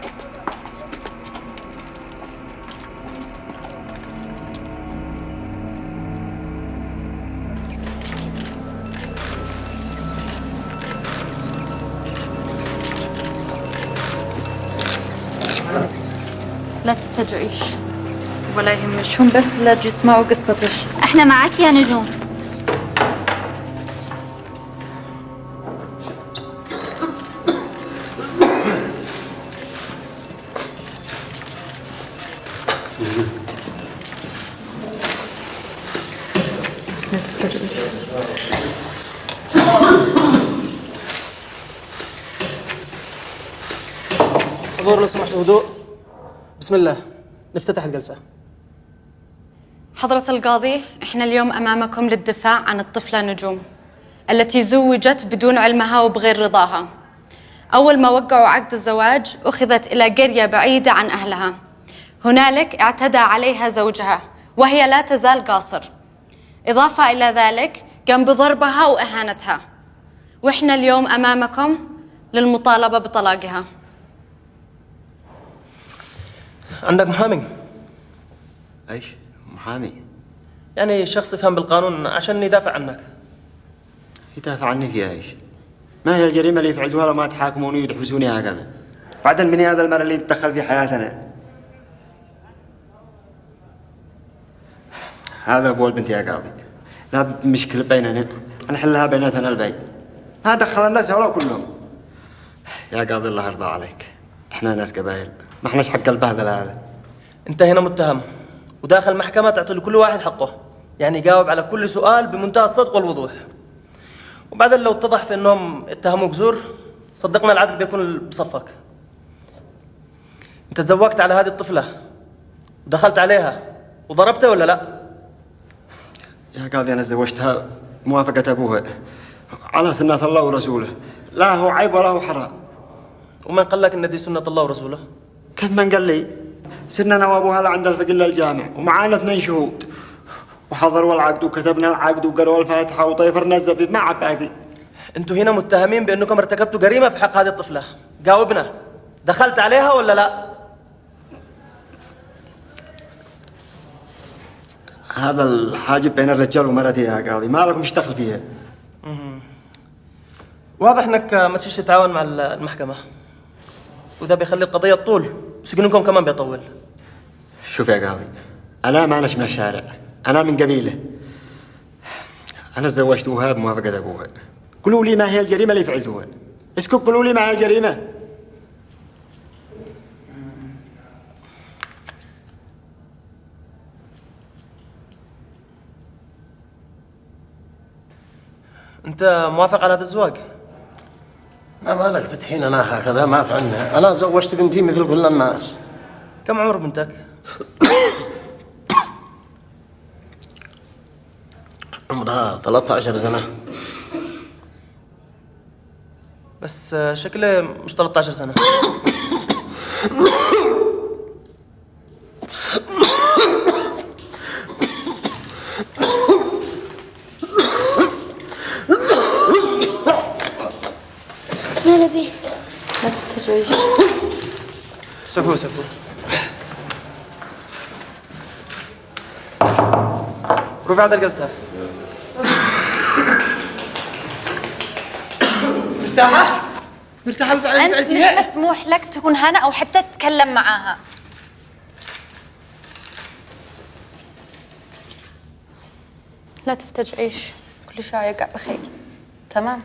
لا تفتجعيش ولا يهمش، هم بس لا تسمعوا قصتش. احنا معك يا نجوم. لا تفتجعيش. حضور لو سمحت هدوء. بسم الله، نفتتح الجلسة. حضرة القاضي، احنا اليوم امامكم للدفاع عن الطفلة نجوم التي زوجت بدون علمها وبغير رضاها. اول ما وقعوا عقد الزواج اخذت الى قرية بعيدة عن اهلها. هنالك اعتدى عليها زوجها وهي لا تزال قاصر. اضافة الى ذلك قام بضربها واهانتها. واحنا اليوم امامكم للمطالبة بطلاقها. عندك محامي؟ ايش؟ محامي؟ يعني شخص يفهم بالقانون عشان يدافع عنك. يدافع عني في ايش؟ ما هي الجريمة اللي يفعلوها لو ما تحاكموني وتحبسوني هكذا؟ بعدين من هذا المرء اللي يتدخل في حياتنا؟ هذا ابو البنت يا قاضي، لا مشكلة بيننا نحلها بيناتنا البين. ما دخل الناس هؤلاء كلهم. يا قاضي الله يرضى عليك، احنا ناس قبائل، ما احناش حق البهذل هذا. انت هنا متهم وداخل محكمة تعطي لكل واحد حقه، يعني يجاوب على كل سؤال بمنتهى الصدق والوضوح. وبعدين لو اتضح في انهم اتهموك زور صدقنا العدل بيكون بصفك. انت تزوجت على هذه الطفلة ودخلت عليها وضربتها ولا لا؟ يا قاضي انا تزوجتها موافقة ابوها على سنة الله ورسوله، لا هو عيب ولا هو حرام. ومن قال لك ان دي سنة الله ورسوله؟ كيف من قال لي؟ سرنا انا وابوها عند الفقيه الجامع ومعانا 2 شهود وحضروا العقد وكتبنا العقد وقروا الفاتحه وطيفرنا الزبيب مع باقي. انتوا هنا متهمين بانكم ارتكبتوا جريمه في حق هذه الطفله. جاوبنا، دخلت عليها ولا لا؟ هذا الحاجب بين الرجال ومرتي يا قاضي، ما لكم دخل فيها. واضح انك ما تشيش تتعاون مع المحكمه، وده بيخلي القضيه تطول وسجنكم كمان بيطول. شوف يا قاضي، انا ما أناش من الشارع، انا من قبيله. انا تزوجت وهاب بموافقه ابوها. قولوا لي ما هي الجريمه اللي فعلتوها؟ اسكت قولوا لي ما هي الجريمه. انت موافق على هذا الزواج؟ ما بالك فتحين انا هكذا ما فعلنا، انا زوجت بنتي مثل كل الناس. كم عمر بنتك؟ عمرها 13 سنة. بس شكله مش 13 سنة. ماذا بيه؟ لا تفتجعيش. سفو سفو. رفع هذا الجلسة. مرتاحة؟ مرتاحة بالفعل أنت مش مسموح لك تكون هنا أو حتى تتكلم معاها. لا تفتجعيش، كل شيء يقع بخير. تمام؟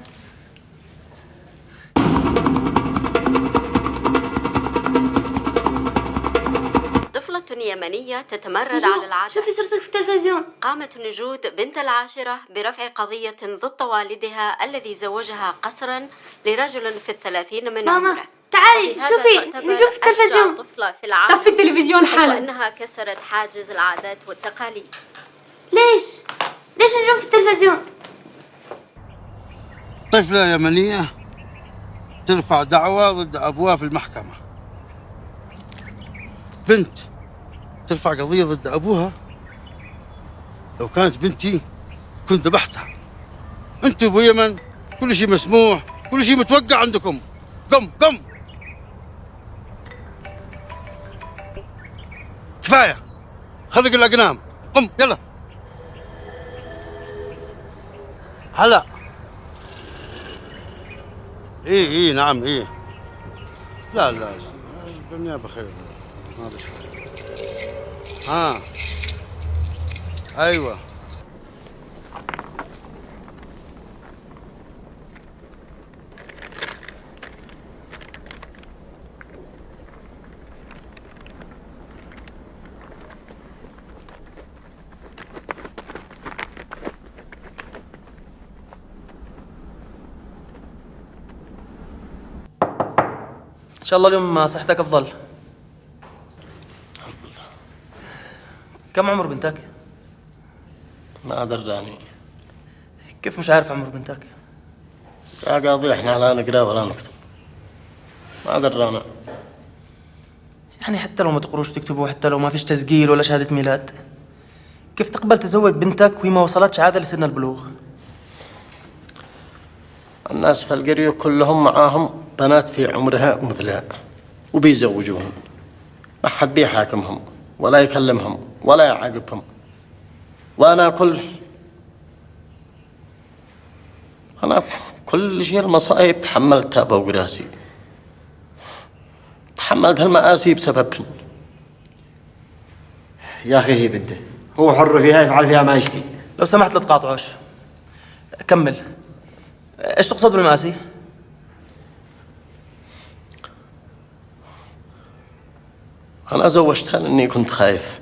يمنية تتمرد على العادة. شوفي صورتك في التلفزيون. قامت نجود بنت العاشرة برفع قضية ضد والدها الذي زوجها قسرا لرجل في 30 من عمره. ماما تعالي شوفي نجوم في التلفزيون. طفلة في العالم. طفي التلفزيون حالا. وأنها كسرت حاجز العادات والتقاليد. ليش نجوم في التلفزيون؟ طفلة يمنية ترفع دعوى ضد أبوها في المحكمة. بنت ترفع قضية ضد أبوها؟ لو كانت بنتي كنت ذبحتها. أنتوا أبو يمن كل شيء مسموح، كل شيء متوقع عندكم. قم قم، كفاية، خلق الأقنام. قم يلا. هلا. إيه نعم إيه. لا الدنيا بخير، ما بشوف. أيوة. إن شاء الله اليوم صحتك أفضل. كم عمر بنتك؟ ما دراني. كيف مش عارف عمر بنتك؟ يا قاضي احنا لا نقرا ولا نكتب. ما درانا. يعني حتى لو ما تقروش تكتبوا، حتى لو ما فيش تسجيل ولا شهادة ميلاد، كيف تقبل تزوج بنتك وهي ما وصلتش عادة لسن البلوغ؟ الناس في القرية كلهم معاهم بنات في عمرها مثلها وبيزوجوهم. ما حد بيحاكمهم ولا يكلمهم ولا يعاقبهم. وأنا كل شيء المصائب تحملتها فوق راسي. تحملت المآسي بسببهن. يا أخي هي بنته، هو حر فيها، يفعل فيها ما يشتي. لو سمحت لا تقاطعوش، كمل. ايش تقصد بالمآسي؟ أنا زوجتها لأني كنت خايف.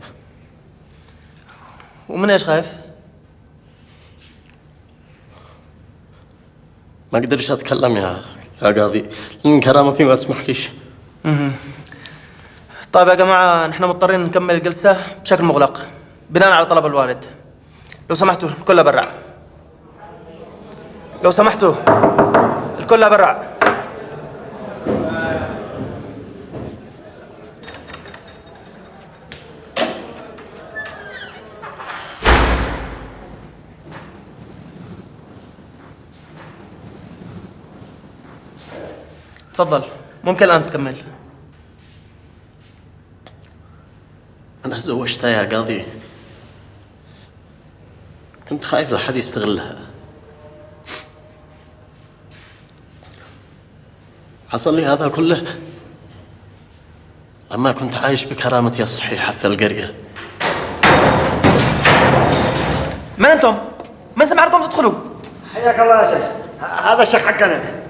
ومن ايش خايف؟ ما أقدرش أتكلم يا قاضي، لأن كرامتي ما تسمح ليش. طيب يا جماعة، نحن مضطرين نكمل الجلسة بشكل مغلق بناء على طلب الوالد. لو سمحتوا الكل برا. لو سمحتوا الكل برا. تفضل، ممكن الآن تكمل. أنا زوجتها يا قاضي، كنت خايف لحد يستغلها. حصل لي هذا كله لما كنت عايش بكرامتي الصحيحة في القرية. من أنتم؟ من سمع لكم تدخلوا؟ حياك الله يا شيخ، هذا الشيخ حقنا.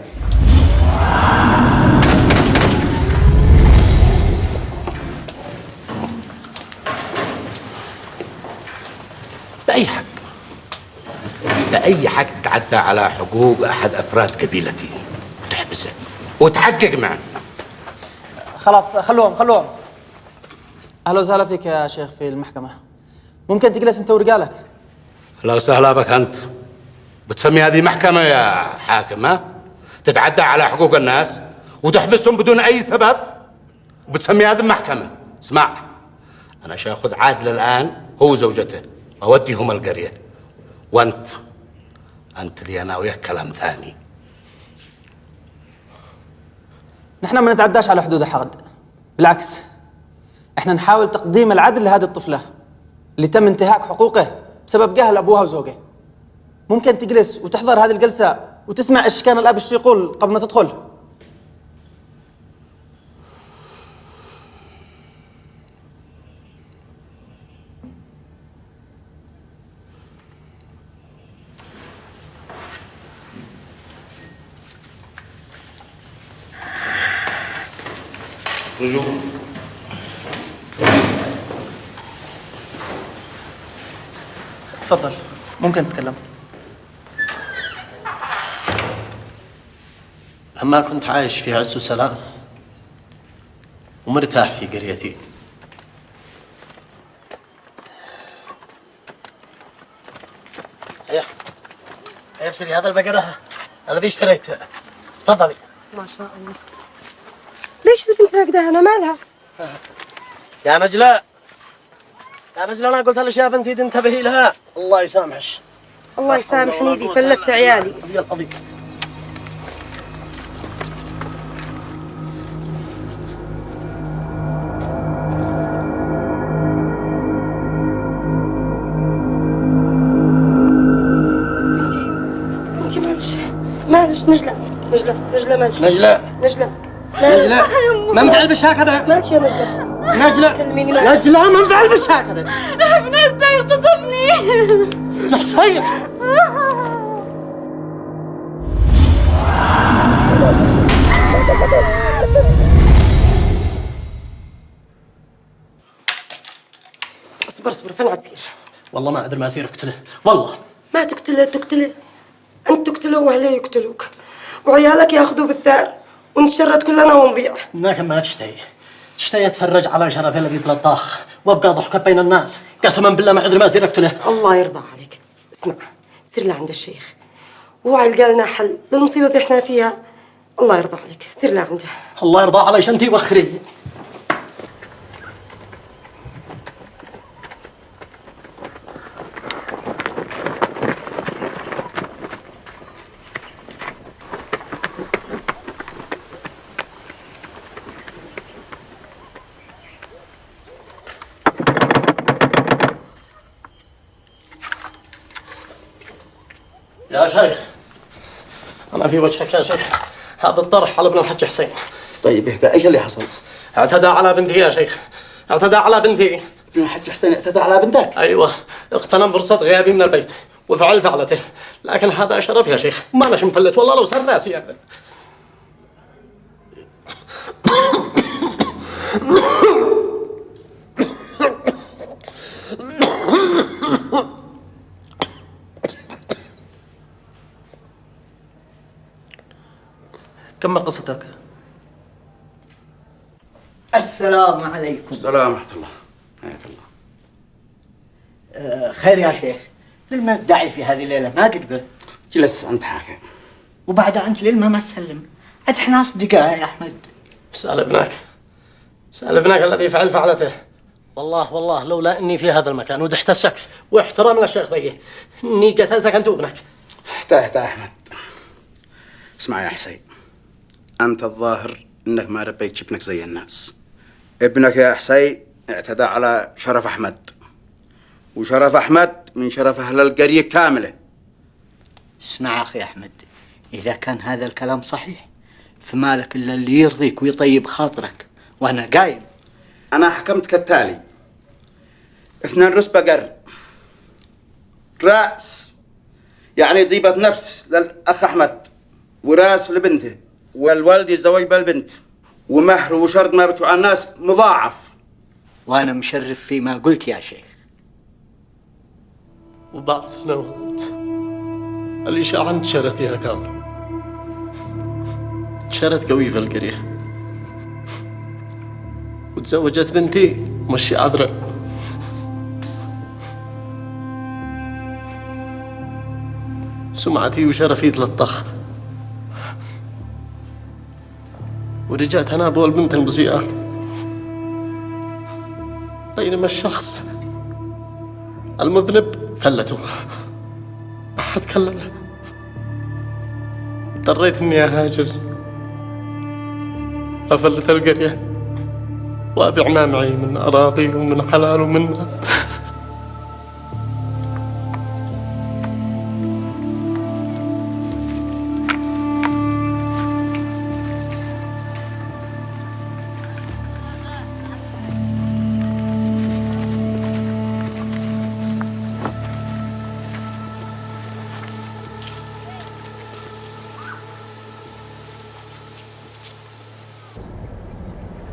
بأي حق تتعدى على حقوق أحد أفراد قبيلتي وتحبسه وتحقق معه. خلاص خلوهم. أهلا وسهلا فيك يا شيخ في المحكمة. ممكن تجلس أنت ورجالك؟ أهلا وسهلا بك أنت. بتسمي هذه محكمة يا حاكم؟ ها؟ تتعدى على حقوق الناس وتحبسهم بدون أي سبب، وبتسمي هذه محكمة؟ اسمع، أنا شاخذ عادل الآن هو وزوجته أوديهم القرية، وأنت اللي أنا وياك كلام ثاني. نحن ما نتعداش على حدود الحد، بالعكس احنا نحاول تقديم العدل لهذه الطفلة اللي تم انتهاك حقوقه بسبب جهل أبوها وزوجه. ممكن تجلس وتحضر هذه الجلسة وتسمع ايش كان الأب ايش يقول قبل ما تدخل. رجوع. تفضل، ممكن تتكلم. لما كنت عايش في عز وسلام ومرتاح في قريتي، يا بسري هذا البقرة الذي اشتريته، تفضلي. ما شاء الله. ليش البنت هكذا؟ أنا مالها؟ يا نجلاء يا رجل انا قلت لك يا بنتي تنتبهي لها. الله يسامحش. الله يسامحني ذي فلت عيالي. القضية انت معلش نجلة مالش. نجلة ما متعلبش هكذا. مالش يا نجلة. نجلة ما متعلبش هكذا. ابن حسين اغتصبني. حسين اصبر فين عسير؟ والله ما ادري ما اصير اقتله والله. ما تقتله انت تقتله واهله يقتلوك وعيالك ياخذوا بالثار ونتشرد كلنا ونضيع. لكن ما تشتهي اتفرج على شرف الذي تلطخ وابقى ضحكه بين الناس. قسما بالله ما ادري ما اصير اقتله. الله يرضى عليك. اسمع سير لعند الشيخ وهو يلقى لنا حل للمصيبه اللي احنا فيها. الله يرضى عليك سير لعنده. الله يرضى عليش انتي وخري. يا شيخ أنا في وجهك يا شيخ. هذا الطرح على ابن الحج حسين. طيب اهدى، ايش اللي حصل؟ اعتدى على بنتي يا شيخ. اعتدى على بنتي. ابن الحج حسين اعتدى على بنتك؟ ايوه، اغتنم فرصة غيابي من البيت وفعل فعلته، لكن هذا شرف يا شيخ، ما أنا مفلت والله لو صار راسي يعني. كم قصتك؟ السلام عليكم. السلام ورحمة الله. حياك الله. خير يا شيخ، لما تدعي في هذه الليلة ما قد به؟ جلس عند حاكم. وبعد أنت للما ما تسلم؟ أنت احنا أصدقاء يا أحمد. سأل ابنك الذي فعل فعلته. والله لولا اني في هذا المكان ودحت السقف واحترام للشيخ ذي اني قتلتك انت وابنك. احتاج احمد. اسمع يا حسين، انت الظاهر انك ما ربيت ابنك زي الناس. ابنك يا حسين اعتدى على شرف احمد، وشرف احمد من شرف اهل القريه كامله. اسمع اخي احمد، اذا كان هذا الكلام صحيح فما لك الا اللي يرضيك ويطيب خاطرك، وانا قايم. أنا حكمت كالتالي: 2 رس بقر، رأس يعني ضيبة نفس للأخ أحمد، وراس لبنته، والوالد يتزوج بالبنت، ومهر وشرط ما بتوع الناس مضاعف. وأنا مشرف فيما قلت يا شيخ. وبعد سنوات الإشاعة انتشرت يا كاظم، انتشرت قوي في القرية، وتزوجت بنتي مشي عذراء. سمعتي وشرفي تلطخ، ورجعت انا ابو البنت المزيئة، بينما الشخص المذنب فلته ما حد كلمه. اضطريت اني اهاجر افلت القرية وأبيع ما معي من أراضي ومن حلال ومن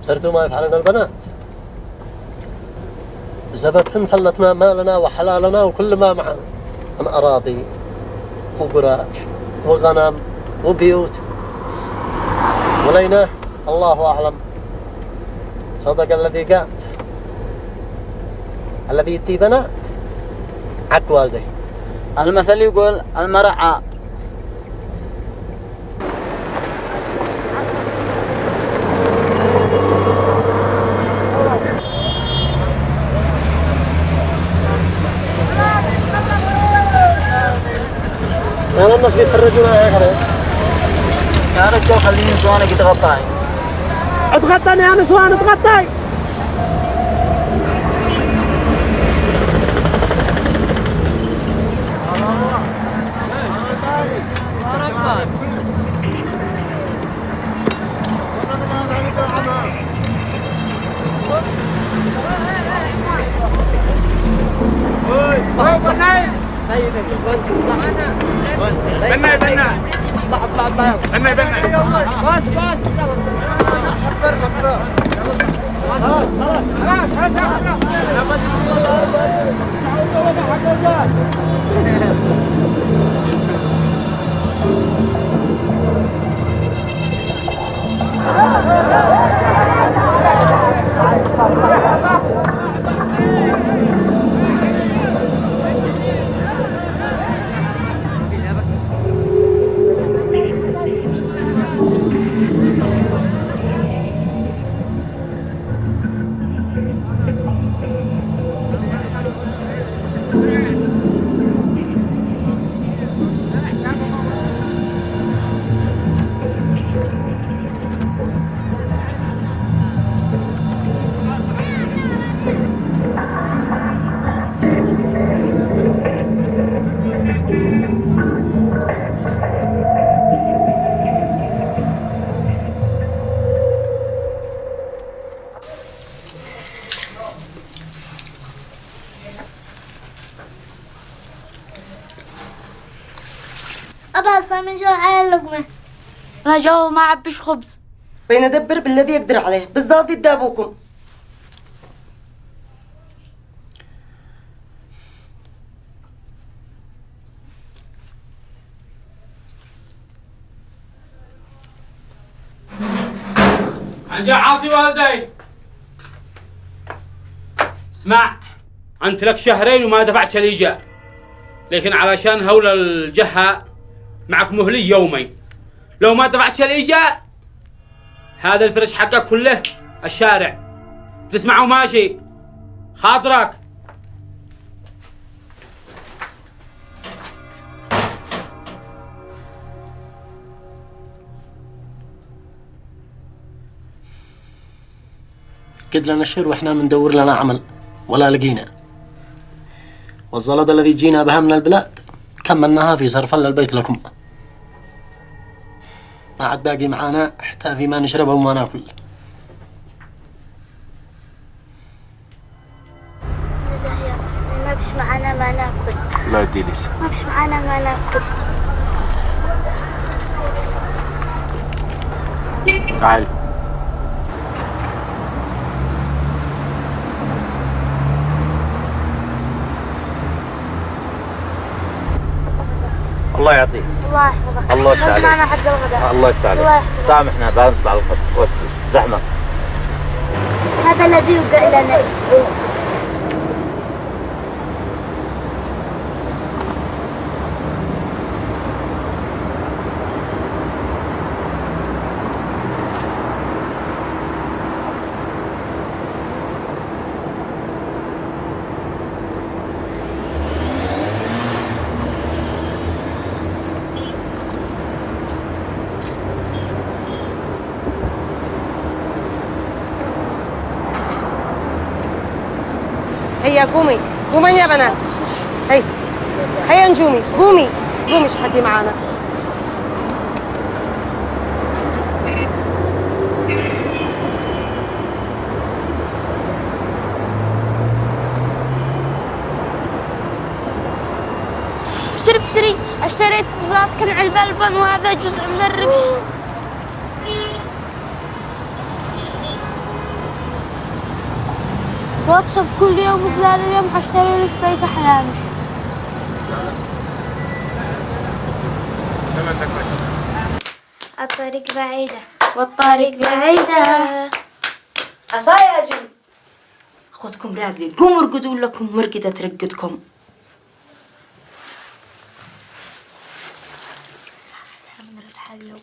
صرتوا ما يفعلن البنات بسببهم فلتنا مالنا وحلالنا وكل ما معنا من أراضي وقراش وغنم وبيوت، ولينا الله أعلم صدق الذي قال الذي يدي بنات عق والديه. المثل يقول المرعى. انا الناس بيتفرجون عليك يا رجال. خليني نسوانك يتغطاي. اتغطاني يا نسوان اتغطاي. أبا صار من جوع على اللقمة. ما جو ما عبش خبز. بين أدبر بالذي يقدر عليه بالضبط يدي أبوكم. عن عاصي والدي. اسمع، أنت لك شهرين وما دفعت الإيجار، لكن علشان هول الجهة معك مهلي يومين. لو ما دفعت الإيجار هذا الفرش حقك كله الشارع تسمعه ماشي خاطرك. قد لنا شهر واحنا مندور لنا عمل ولا لقينا، والزلط الذي جينا بها من البلاد كملناها في صرفا للبيت لكم. ما عاد باقي معانا حتى في ما نشربه وما ناكل. ما بش معانا ما ناكل. لا يديليش. ما بش معانا ما ناكل. تعال. الله يعطيك. الله يحفظك. الله يفتح عليك. معنا حق الغداء. الله يفتح عليك. الله يحفظك. سامحنا بعد نطلع الخط زحمة. هذا الذي وقع لنا. هيا قومي قومي يا بنات. هي هيا نجومي قومي قومي شحتي معانا. بسري بسري اشتريت بزات كل علبة البن وهذا جزء من الربح. واكسب كل يوم وخلال اليوم حاشتري لي شوية أحلامي. الطريق بعيدة والطريق بعيدة. عصايا يا جن خذكم راقدين قوموا ارقدوا لكم مرقدة ترقدكم. اليوم.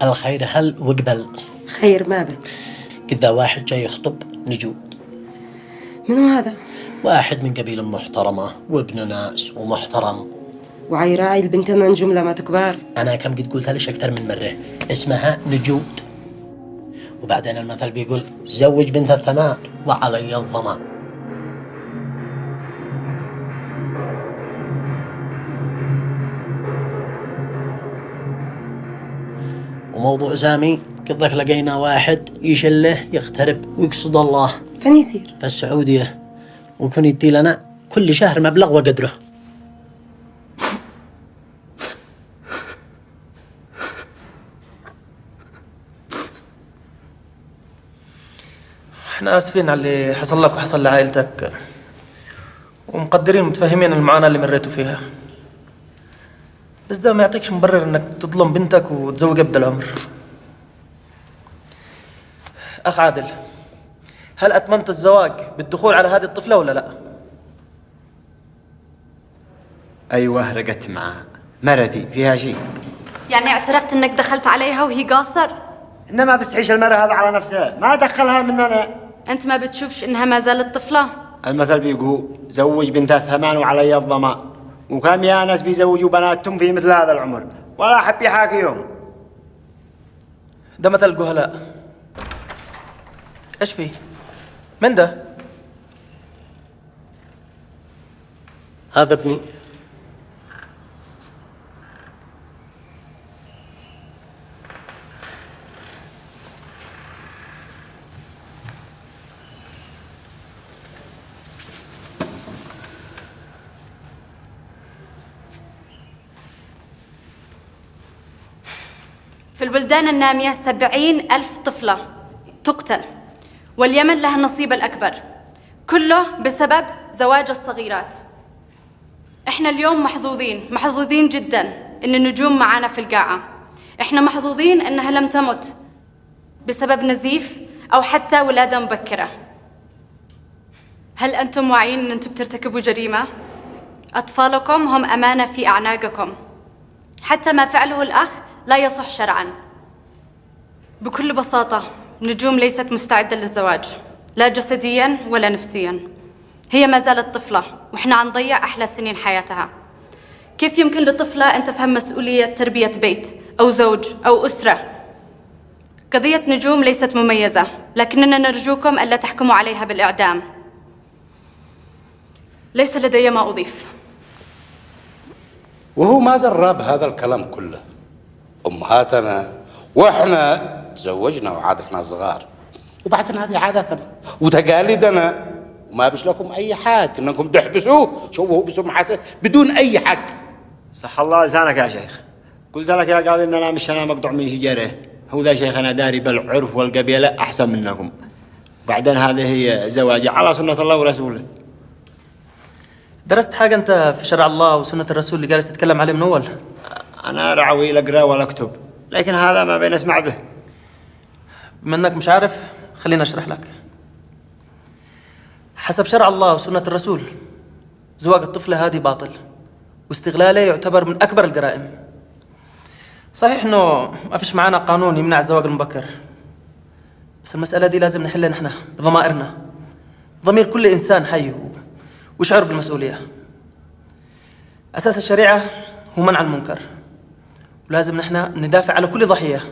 الخير هل وقبل؟ خير ما بك. كذا واحد جاي يخطب نجود. منو هذا؟ واحد من قبيلة محترمة وابن ناس ومحترم، وعيراعي البنتنا نجوم لما تكبر. أنا كم قد قلت لك أكثر من مرة اسمها نجود. وبعدين المثل بيقول زوج بنت الثمان وعلي الضمان. وموضوع سامي كذاك لقينا واحد يشله يغترب ويقصد الله. فين يصير؟ في السعودية، ويكون يدي لنا كل شهر مبلغ وقدره. احنا اسفين على اللي حصل لك وحصل لعائلتك، ومقدرين ومتفهمين المعاناة اللي مريتوا فيها، بس ده ما يعطيكش مبرر انك تظلم بنتك وتزوج ابدا العمر. اخ عادل، هل اتممت الزواج بالدخول على هذه الطفلة ولا لا؟ ايوه رقدت معها، مرتي فيها شيء. يعني اعترفت انك دخلت عليها وهي قاصر؟ انما بس تعيش المرأة هذا على نفسها، ما دخلها مننا. انت ما بتشوفش انها ما زالت طفلة؟ المثل بيقول زوج بنت الثمان وعلي الضمان، وكم يا ناس بيزوجوا بناتهم في مثل هذا العمر ولا حب يحاكيهم. ده مثل الجهلاء. ايش فيه؟ من ده؟ هذا ابني. في البلدان النامية 70,000 طفلة تقتل، واليمن لها النصيب الأكبر، كله بسبب زواج الصغيرات. احنا اليوم محظوظين جدا ان النجوم معانا في القاعة. احنا محظوظين انها لم تمت بسبب نزيف او حتى ولادة مبكرة. هل انتم واعيين ان انتم بترتكبوا جريمة؟ اطفالكم هم امانة في اعناقكم. حتى ما فعله الاخ لا يصح شرعا. بكل بساطة نجوم ليست مستعدة للزواج، لا جسديا ولا نفسيا. هي ما زالت طفلة وإحنا عم نضيع أحلى سنين حياتها. كيف يمكن لطفلة أن تفهم مسؤولية تربية بيت أو زوج أو أسرة؟ قضية نجوم ليست مميزة، لكننا نرجوكم ألا تحكموا عليها بالإعدام. ليس لدي ما أضيف. وهو ما درى بهذا الكلام كله. أمهاتنا وإحنا تزوجنا وعاد إحنا صغار، وبعدين هذه عادتنا وتقاليدنا، وما بش لكم أي حق إنكم تحبسوه شوفوا بسمعته بدون أي حق. صح الله لسانك يا شيخ. قلت لك يا قاضي إن أنا مش أنا مقطوع من شجرة. هو ذا شيخ أنا داري بالعرف والقبيلة أحسن منكم. بعدين هذه هي زواجي على سنة الله ورسوله. درست حاجة أنت في شرع الله وسنة الرسول اللي جالس تتكلم عليه من أول؟ أنا رعوي لا أقرأ ولا أكتب، لكن هذا ما بين أسمع به. بما أنك مش عارف خليني أشرح لك. حسب شرع الله وسنة الرسول زواج الطفلة هذه باطل، واستغلاله يعتبر من أكبر الجرائم. صحيح إنه ما فيش معانا قانون يمنع الزواج المبكر، بس المسألة دي لازم نحلها نحن بضمائرنا. ضمير كل إنسان حي ويشعر بالمسؤولية. أساس الشريعة هو منع المنكر، ولازم نحن ندافع على كل ضحية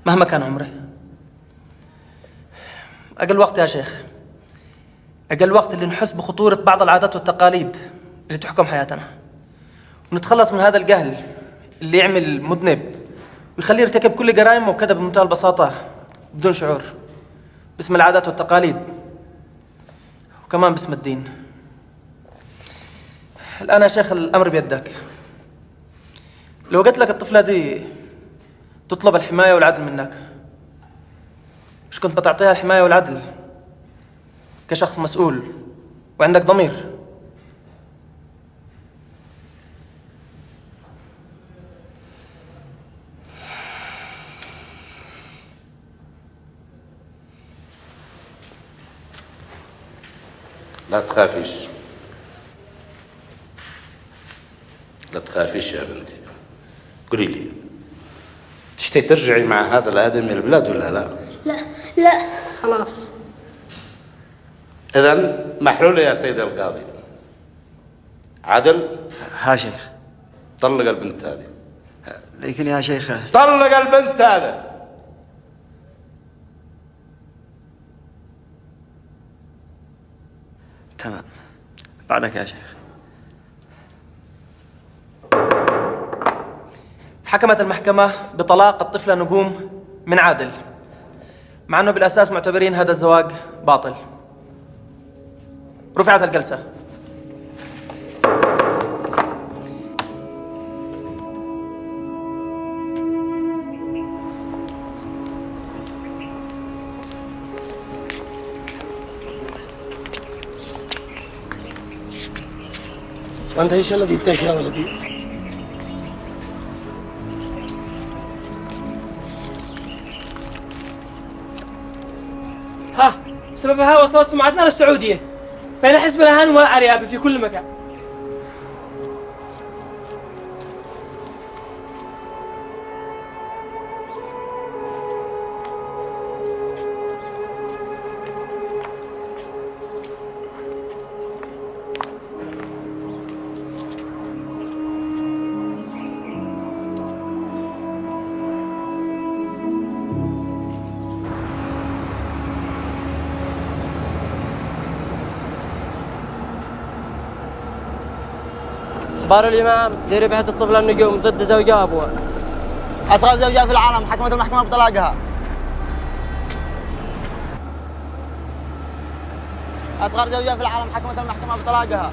مهما كان عمره. أقل وقت يا شيخ، أقل وقت اللي نحس بخطورة بعض العادات والتقاليد اللي تحكم حياتنا، ونتخلص من هذا الجهل اللي يعمل مذنب ويخليه يرتكب كل جرائمه وكذا بمنتهى البساطة بدون شعور، باسم العادات والتقاليد وكمان باسم الدين. الآن يا شيخ الأمر بيدك. لو قلت لك الطفلة دي تطلب الحماية والعدل منك، مش كنت بتعطيها الحماية والعدل كشخص مسؤول وعندك ضمير؟ لا تخافيش، لا تخافيش يا بنتي. قولي لي تشتي ترجعي مع هذا الآدمي البلاد ولا لا؟ لا خلاص. إذا محلولة يا سيد القاضي. عدل؟ ها شيخ. طلق البنت هذه. لكن يا شيخ طلق البنت هذا. تمام. بعدك يا شيخ. حكمت المحكمة بطلاق الطفلة نجوم من عادل، مع أنه بالأساس معتبرين هذا الزواج باطل. رفعت الجلسة. وأنت إيش الذي يديك يا ولدي؟ ها بسببها وصلت سمعتنا للسعودية بين حزب الأهان والعريابة في كل مكان. صبار الإمام ديري بحث الطفلة النجوم ضد زوجها أبوها. أصغر زوجة في العالم حكمت المحكمة بطلاقها. أصغر زوجة في العالم حكمت المحكمة بطلاقها.